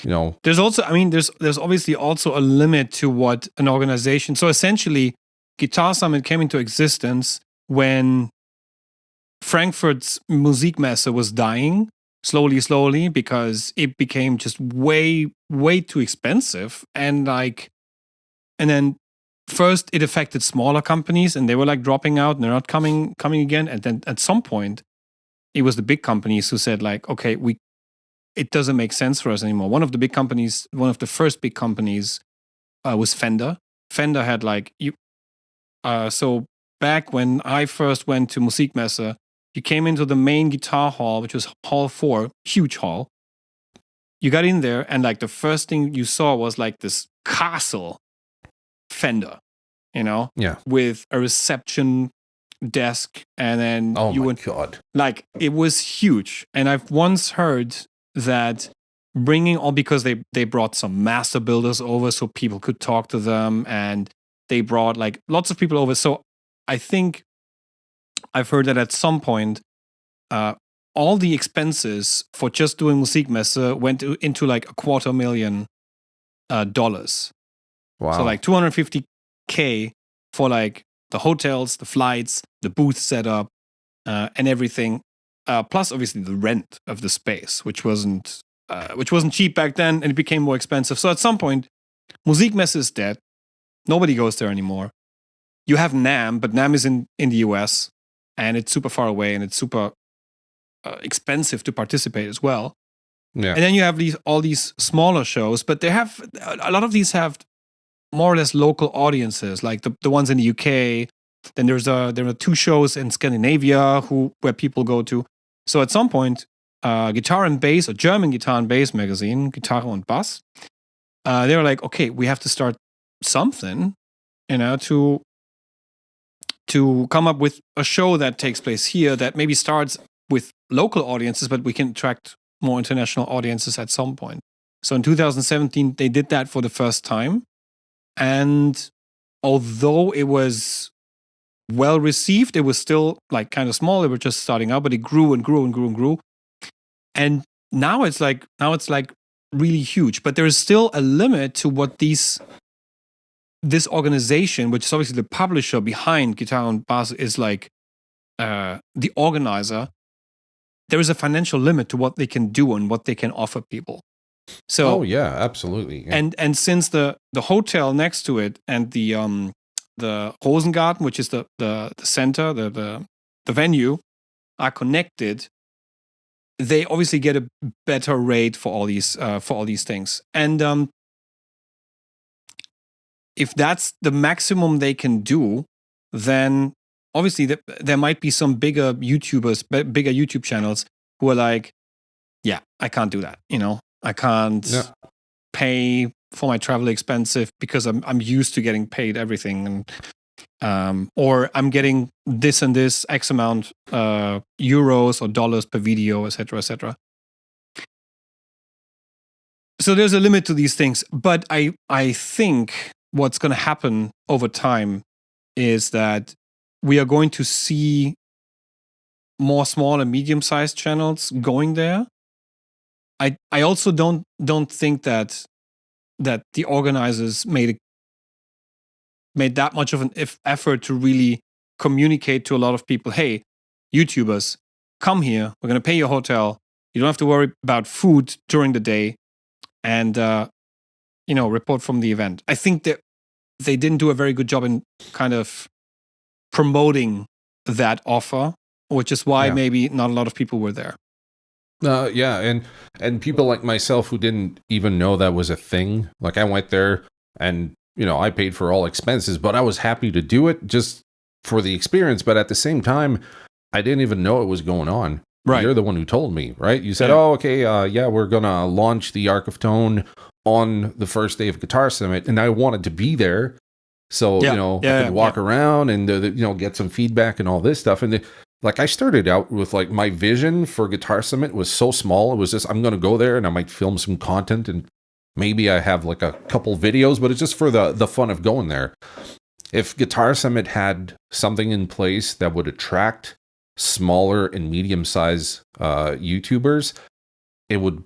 [SPEAKER 2] you know.
[SPEAKER 1] There's also, I mean, there's obviously also a limit to what an organization. So essentially, Guitar Summit came into existence when Frankfurt's Musik Messe was dying slowly because it became just way too expensive. And then first it affected smaller companies and they were like dropping out and they're not coming again. And then at some point it was the big companies who said like, okay, it doesn't make sense for us anymore. One of the first big companies was Fender. Fender had like so back when I first went to Musik Messe, You came into the main guitar hall, which was Hall 4, huge hall. You got in there, and like the first thing you saw was like this castle Fender, with a reception desk, and then
[SPEAKER 2] God,
[SPEAKER 1] like it was huge. And I've once heard that because they brought some master builders over so people could talk to them, and they brought like lots of people over. So I think I've heard that at some point, all the expenses for just doing Musik Messe went into like $250,000.
[SPEAKER 2] Wow.
[SPEAKER 1] So like $250K for like the hotels, the flights, the booth setup, and everything. Plus obviously the rent of the space, which wasn't cheap back then, and it became more expensive. So at some point, Musik Messe is dead. Nobody goes there anymore. You have NAMM, but NAMM is in the US, and it's super far away, and it's super expensive to participate as well.
[SPEAKER 2] Yeah.
[SPEAKER 1] And then you have all these smaller shows, but a lot of these have more or less local audiences, like the ones in the UK. Then there are 2 shows in Scandinavia where people go to. So at some point, Guitar and Bass, a German guitar and bass magazine, Gitarre und Bass, they were like, okay, we have to start something, to come up with a show that takes place here that maybe starts with local audiences, but we can attract more international audiences at some point. So in 2017, they did that for the first time. And although it was well received, it was still like kind of small. They were just starting out, but it grew and grew and grew and grew. And now it's like really huge. But there is still a limit to what this organization, which is obviously the publisher behind Gitarre und Bass, is like the organizer. There is a financial limit to what they can do and what they can offer people. So,
[SPEAKER 2] yeah, absolutely. Yeah.
[SPEAKER 1] And since the hotel next to it and the Rosengarten, which is the center, the venue, are connected, they obviously get a better rate for all these things. And if that's the maximum they can do, then obviously there might be some bigger YouTube channels who are like, yeah, I can't do that. I can't pay for my travel expensive because I'm used to getting paid everything, and or I'm getting this and this X amount euros or dollars per video, etc., etc. So there's a limit to these things, but I think what's going to happen over time is that we are going to see more small and medium-sized channels going there. I also don't think that the organizers made that much of an effort to really communicate to a lot of people, hey, YouTubers, come here, we're going to pay your hotel, you don't have to worry about food during the day, and report from the event. I think that they didn't do a very good job in kind of promoting that offer, which is why maybe not a lot of people were there.
[SPEAKER 2] And people like myself who didn't even know that was a thing. Like I went there and, I paid for all expenses, but I was happy to do it just for the experience. But at the same time, I didn't even know it was going on.
[SPEAKER 1] Right.
[SPEAKER 2] You're the one who told me, right? You said, oh, okay, we're going to launch the Arc of Tone on the first day of Guitar Summit. And I wanted to be there. So, I could walk around and, get some feedback and all this stuff. And I started out with my vision for Guitar Summit was so small. It was just, I'm going to go there and I might film some content and maybe I have a couple videos, but it's just for the fun of going there. If Guitar Summit had something in place that would attract smaller and medium-sized YouTubers, it would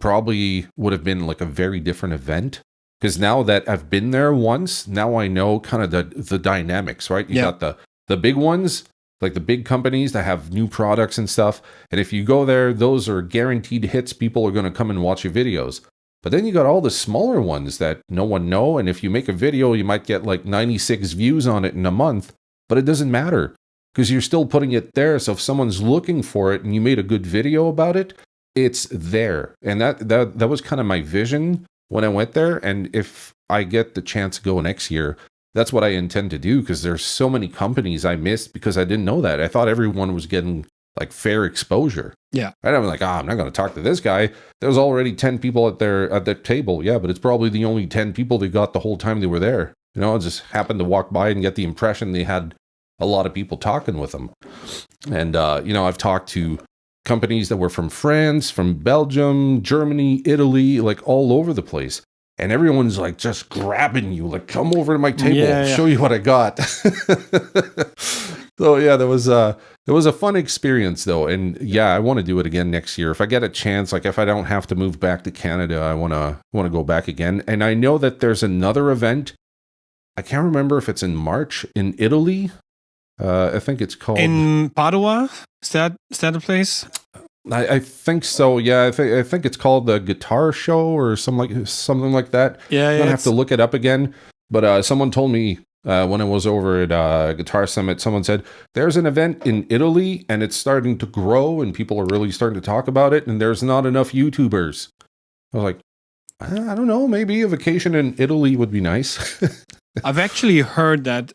[SPEAKER 2] have been a very different event. Because now that I've been there once, now I know kind of the dynamics, right? You got the big ones, like the big companies that have new products and stuff. And if you go there, those are guaranteed hits. People are going to come and watch your videos. But then you got all the smaller ones that no one know. And if you make a video, you might get 96 views on it in a month. But it doesn't matter because you're still putting it there. So if someone's looking for it and you made a good video about it, it's there. And that was kind of my vision when I went there. And if I get the chance to go next year, that's what I intend to do, because there's so many companies I missed because I didn't know that. I thought everyone was getting like fair exposure.
[SPEAKER 1] Yeah.
[SPEAKER 2] And I'm like, I'm not going to talk to this guy. There's already 10 people at their table. Yeah, but it's probably the only 10 people they got the whole time they were there. You know, I just happened to walk by and get the impression they had a lot of people talking with them. And, you know, I've talked to companies that were from France, from Belgium, Germany, Italy, like all over the place. And everyone's like just grabbing you, like, come over to my table, I'll show you what I got. So yeah, there was a fun experience though. And yeah, I want to do it again next year. If I get a chance, like if I don't have to move back to Canada, I want to go back again. And I know that there's another event. I can't remember if it's in March in Italy. I think it's called
[SPEAKER 1] in Padova. Is that a place?
[SPEAKER 2] I think so. Yeah, I think it's called the Guitar Show or something like that.
[SPEAKER 1] Yeah,
[SPEAKER 2] I'm gonna have to look it up again. But someone told me when I was over at Guitar Summit, someone said there's an event in Italy and it's starting to grow and people are really starting to talk about it. And there's not enough YouTubers. I was like, I don't know. Maybe a vacation in Italy would be nice.
[SPEAKER 1] I've actually heard that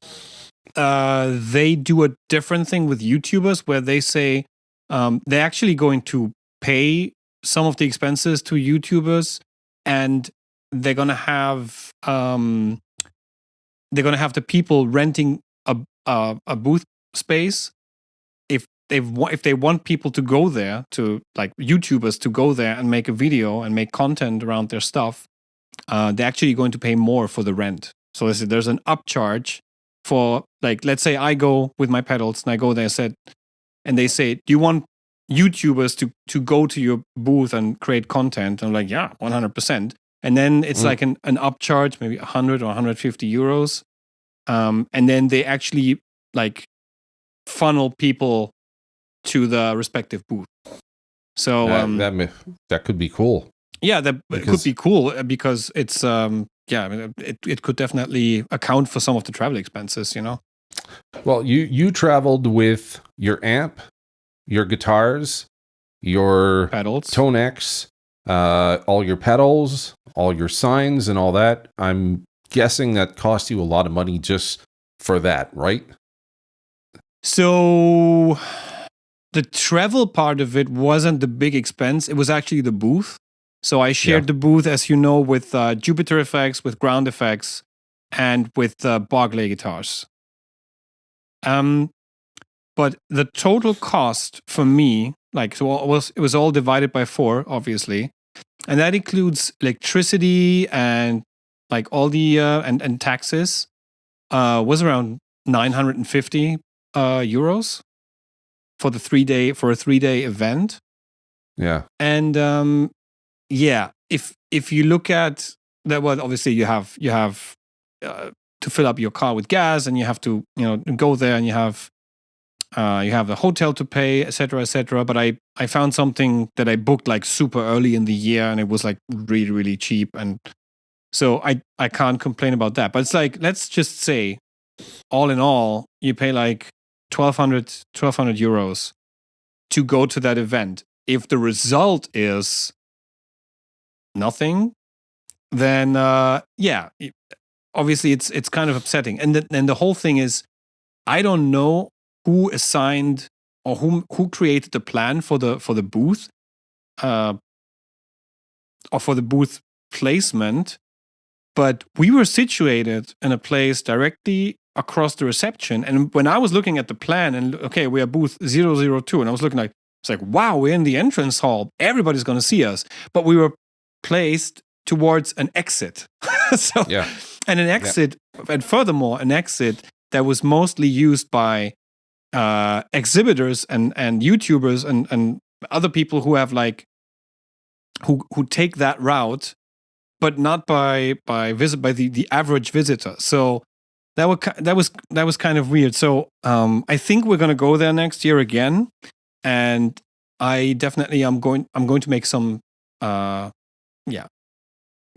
[SPEAKER 1] they do a different thing with YouTubers where they say they're actually going to pay some of the expenses to YouTubers, and they're gonna have the people renting a booth space if they want people to go there, to like YouTubers to go there and make a video and make content around their stuff. They're actually going to pay more for the rent. So there's an upcharge for, like, let's say I go with my pedals and I go there and they say, do you want YouTubers to go to your booth and create content? And I'm like, yeah, 100%. And then it's like an upcharge, maybe 100 or 150 euros. And then they actually like funnel people to the respective booth. So
[SPEAKER 2] that could be cool.
[SPEAKER 1] Yeah, it could be cool because it's it could definitely account for some of the travel expenses, you know.
[SPEAKER 2] Well, you traveled with your amp, your guitars, your
[SPEAKER 1] pedals,
[SPEAKER 2] Tone X, all your pedals, all your signs, and all that. I'm guessing that cost you a lot of money just for that, right?
[SPEAKER 1] So the travel part of it wasn't the big expense. It was actually the booth. So I shared the booth, as you know, with Jupiter effects, with ground effects, and with Barclay guitars. But the total cost for me, like, so it was all divided by 4, obviously, and that includes electricity and like all the and taxes. Was around 950 euros for a 3-day event.
[SPEAKER 2] Yeah,
[SPEAKER 1] and yeah, if you look at that, well, obviously you have to fill up your car with gas, and you have to go there, and you have the hotel to pay, etc., etc. But I found something that I booked like super early in the year, and it was like really, really cheap, and so I can't complain about that. But it's like, let's just say, all in all, you pay like 1,200 euros to go to that event. If the result is nothing, then obviously it's kind of upsetting. And the whole thing is, I don't know who assigned or who created the plan for the booth, or for the booth placement, but we were situated in a place directly across the reception. And when I was looking at the plan, and okay, we are booth 002, and I was looking like, it's like, wow, we're in the entrance hall, everybody's going to see us, but we were placed towards an exit. So,
[SPEAKER 2] yeah.
[SPEAKER 1] And an exit, and furthermore, an exit that was mostly used by exhibitors and YouTubers and other people who have like who take that route, but not by the average visitor. So that was kind of weird. So I think we're gonna go there next year again, and I definitely I'm going to make some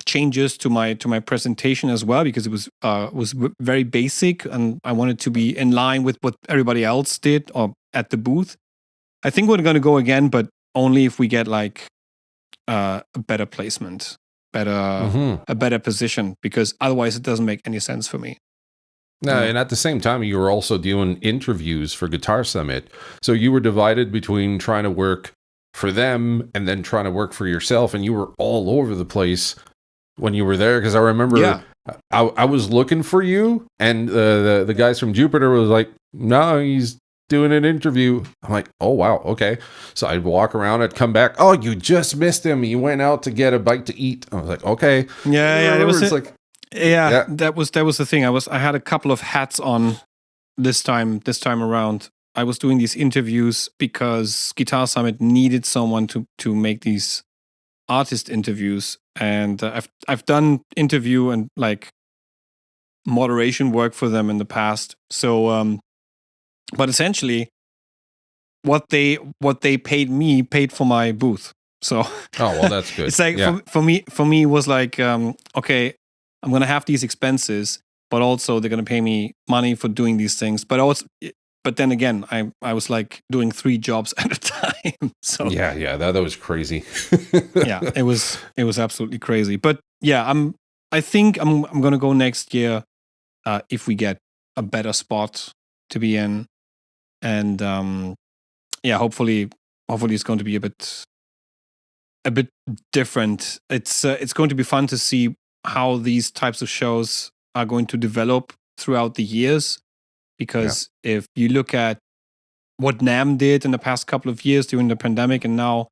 [SPEAKER 1] changes to my presentation as well, because it was very basic, and I wanted to be in line with what everybody else did or at the booth. I think we're going to go again, but only if we get like a better placement, a better position, because otherwise it doesn't make any sense for me.
[SPEAKER 2] No, and at the same time, you were also doing interviews for Guitar Summit. So you were divided between trying to work for them and then trying to work for yourself. And you were all over the place when you were there. Because I remember I was looking for you, and the guys from Jupiter was like, no, he's doing an interview. I'm like, oh, wow, okay. So I'd walk around, I'd come back. Oh, you just missed him. He went out to get a bite to eat. I was like, okay.
[SPEAKER 1] Yeah, it was
[SPEAKER 2] like...
[SPEAKER 1] Yeah, that was the thing. I had a couple of hats on this time around. I was doing these interviews because Guitar Summit needed someone to make these artist interviews, and I've done interview and like moderation work for them in the past. So, but essentially, what they paid for my booth. So,
[SPEAKER 2] oh well, that's good.
[SPEAKER 1] It's like for me it was like okay. I'm going to have these expenses, but also they're going to pay me money for doing these things. But then again, I was like doing 3 jobs at a time. So
[SPEAKER 2] yeah, that was crazy.
[SPEAKER 1] Yeah, it was absolutely crazy. But yeah, I think I'm going to go next year if we get a better spot to be in, and yeah, hopefully it's going to be a bit different. It's going to be fun to see how these types of shows are going to develop throughout the years, because if you look at what NAMM did in the past couple of years during the pandemic, and now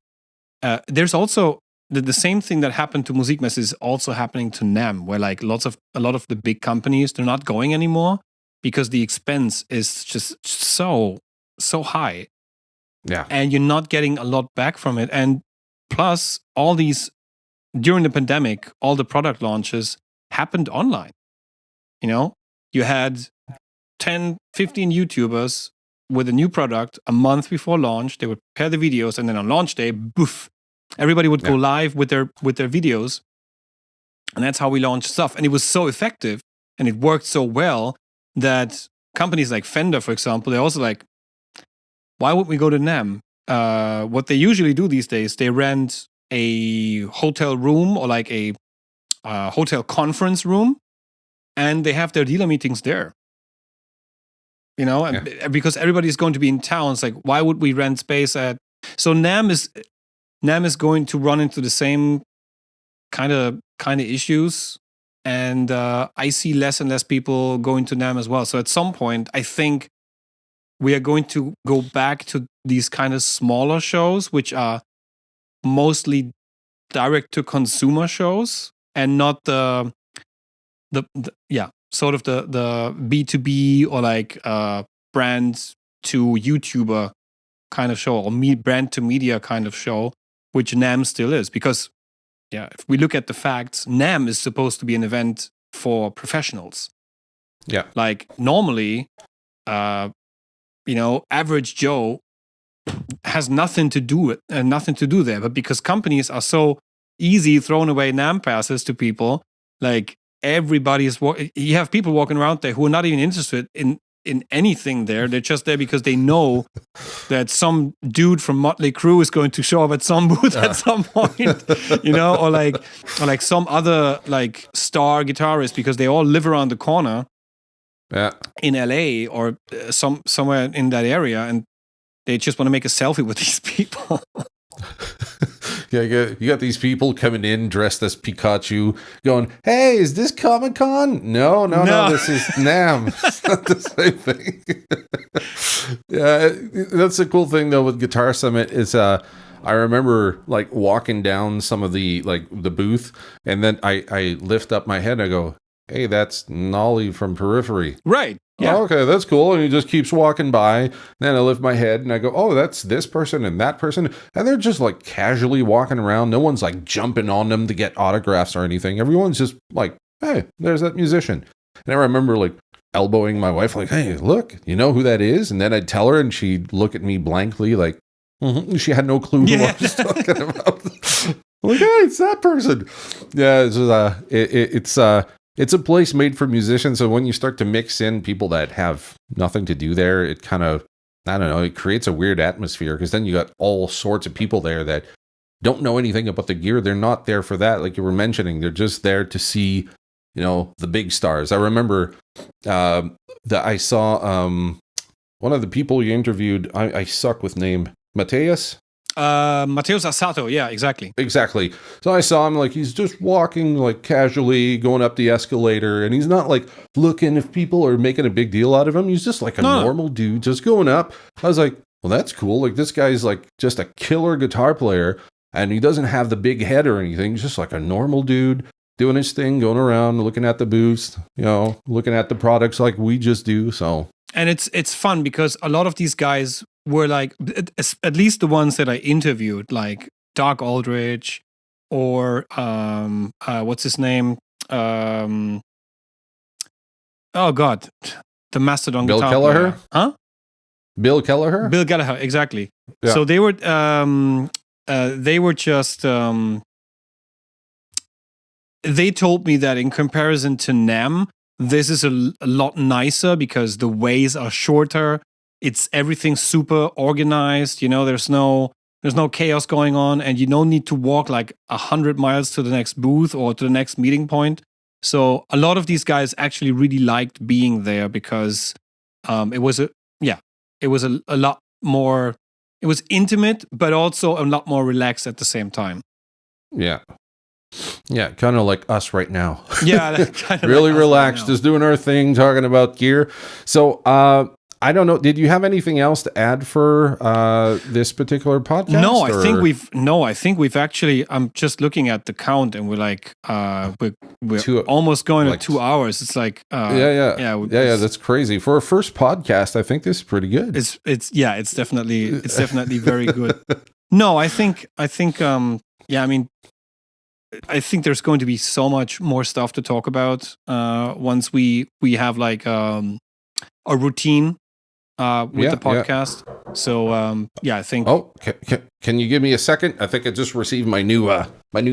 [SPEAKER 1] there's also the same thing that happened to Musik Messe is also happening to NAMM, where like a lot of the big companies, they're not going anymore because the expense is just so high.
[SPEAKER 2] Yeah,
[SPEAKER 1] and you're not getting a lot back from it, and plus all these. During the pandemic, all the product launches happened online. You know, you had 10, 15 YouTubers with a new product a month before launch. They would prepare the videos, and then on launch day, boof, everybody would go live with their videos. And that's how we launched stuff. And it was so effective and it worked so well that companies like Fender, for example, they're also like, why would we go to NAMM? What they usually do these days, they rent a hotel room or like a hotel conference room, and they have their dealer meetings there. You know, and because everybody's going to be in town, it's like, why would we rent space at? So NAMM is going to run into the same kind of issues, and I see less and less people going to NAMM as well. So at some point, I think we are going to go back to these kind of smaller shows, which are mostly direct to consumer shows, and not the sort of the B2B or like brand to YouTuber kind of show, or brand to media kind of show, which NAMM still is. Because if we look at the facts, NAMM is supposed to be an event for professionals.
[SPEAKER 2] Yeah,
[SPEAKER 1] like normally, average Joe has nothing to do there, but because companies are so easy throwing away NAMM passes to people, like you have people walking around there who are not even interested in anything there. They're just there because they know that some dude from Motley Crue is going to show up at some booth at some point, or like some other like star guitarist, because they all live around the corner in LA or somewhere in that area, and they just want to make a selfie with these people.
[SPEAKER 2] You got these people coming in dressed as Pikachu, going, "Hey, is this Comic-Con?" No, this is NAMM. It's not the same thing. That's the cool thing though with Guitar Summit is I remember like walking down some of the booth, and then I lift up my head and I go, "Hey, that's Nolly from Periphery."
[SPEAKER 1] Right. Yeah.
[SPEAKER 2] Oh, okay, that's cool. And he just keeps walking by. Then I lift my head and I go, "Oh, that's this person and that person." And they're just like casually walking around. No one's like jumping on them to get autographs or anything. Everyone's just like, "Hey, there's that musician." And I remember like elbowing my wife, like, "Hey, look, you know who that is?" And then I'd tell her and she'd look at me blankly like, she had no clue who I was talking about. I'm like, "Hey, it's that person." Yeah, it's a place made for musicians. So when you start to mix in people that have nothing to do there, it kind of, I don't know, it creates a weird atmosphere, because then you got all sorts of people there that don't know anything about the gear. They're not there for that. Like you were mentioning, they're just there to see the big stars. I remember that I saw one of the people you interviewed. I suck with name. Mateus
[SPEAKER 1] Assato. Yeah, exactly.
[SPEAKER 2] Exactly. So I saw him like he's just walking like casually going up the escalator, and he's not like looking if people are making a big deal out of him. He's just like a normal dude just going up. I was like, well, that's cool. Like this guy's like just a killer guitar player, and he doesn't have the big head or anything. He's just like a normal dude doing his thing, going around, looking at the booths, looking at the products like we just do. So,
[SPEAKER 1] and it's fun because a lot of these guys were like, at least the ones that I interviewed, like Doug Aldrich or what's his name? Oh God, the Mastodon
[SPEAKER 2] Bill
[SPEAKER 1] guitar
[SPEAKER 2] Kelleher,
[SPEAKER 1] player. Huh?
[SPEAKER 2] Bill Kelleher.
[SPEAKER 1] Bill Kelleher, exactly.
[SPEAKER 2] Yeah.
[SPEAKER 1] So they were just. They told me that in comparison to NAMM, this is a lot nicer because the ways are shorter. It's everything super organized. There's no chaos going on, and you don't need to walk like 100 miles to the next booth or to the next meeting point. So a lot of these guys actually really liked being there because it was a lot more. It was intimate, but also a lot more relaxed at the same time.
[SPEAKER 2] Yeah. Yeah, kind of like us right now.
[SPEAKER 1] Yeah,
[SPEAKER 2] really relaxed, just doing our thing, talking about gear. So, I don't know. Did you have anything else to add for this particular podcast?
[SPEAKER 1] No, I think we've actually. I'm just looking at the count, and we're like, we're almost going to 2 hours. It's like,
[SPEAKER 2] yeah. That's crazy for a first podcast. I think this is pretty good.
[SPEAKER 1] It's definitely very good. No, I think, yeah. I mean, I think there's going to be so much more stuff to talk about once we have like a routine with the podcast. Yeah. So I think.
[SPEAKER 2] Oh, can you give me a second? I think I just received my new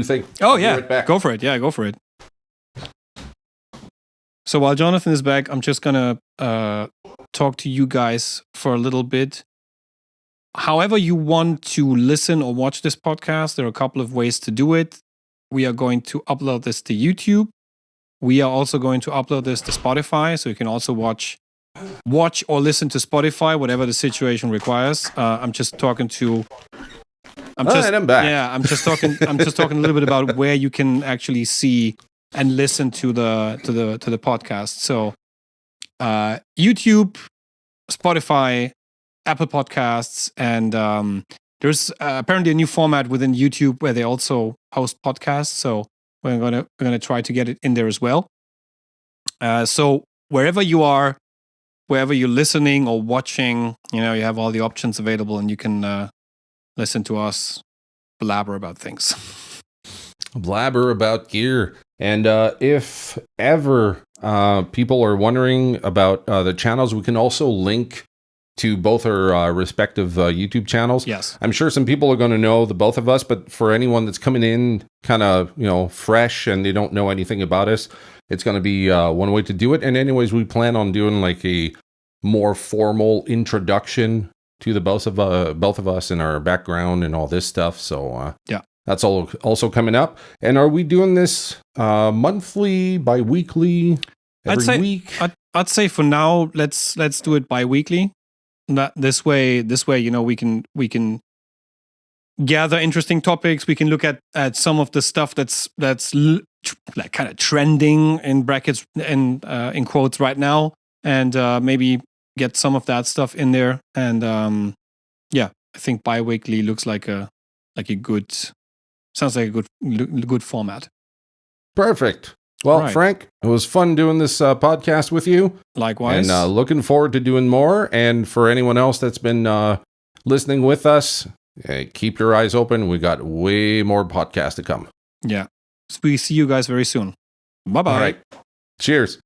[SPEAKER 2] thing.
[SPEAKER 1] Oh yeah, go for it. Yeah, go for it. So while Jonathan is back, I'm just gonna talk to you guys for a little bit. However you want to listen or watch this podcast, there are a couple of ways to do it. We are going to upload this to YouTube. We are also going to upload this to Spotify, so you can also watch or listen to Spotify, whatever the situation requires. I'm just talking to. I'm back. Yeah, I'm just talking a little bit about where you can actually see and listen to the podcast. So, YouTube, Spotify, Apple Podcasts, and there's apparently a new format within YouTube where they also host podcasts. So we're gonna try to get it in there as well. So wherever you are, wherever you're listening or watching, you have all the options available, and you can listen to us blabber about things.
[SPEAKER 2] Blabber about gear. And if ever people are wondering about the channels, we can also link to both our respective YouTube channels.
[SPEAKER 1] Yes.
[SPEAKER 2] I'm sure some people are going to know the both of us, but for anyone that's coming in kind of, fresh and they don't know anything about us, it's going to be one way to do it. And anyways, we plan on doing like a more formal introduction to the both of us and our background and all this stuff. So
[SPEAKER 1] yeah,
[SPEAKER 2] that's all also coming up. And are we doing this monthly, bi-weekly, every week?
[SPEAKER 1] I'd say for now, let's do it bi-weekly. That this way, we can gather interesting topics. We can look at some of the stuff that's like kind of trending in brackets and in quotes right now, and maybe get some of that stuff in there. And I think bi-weekly looks like a good, sounds like a good format.
[SPEAKER 2] Perfect. Well, right. Frank, it was fun doing this podcast with you.
[SPEAKER 1] Likewise.
[SPEAKER 2] And looking forward to doing more. And for anyone else that's been listening with us, keep your eyes open. We got way more podcasts to come.
[SPEAKER 1] Yeah. We see you guys very soon. Bye-bye.
[SPEAKER 2] All right. Cheers.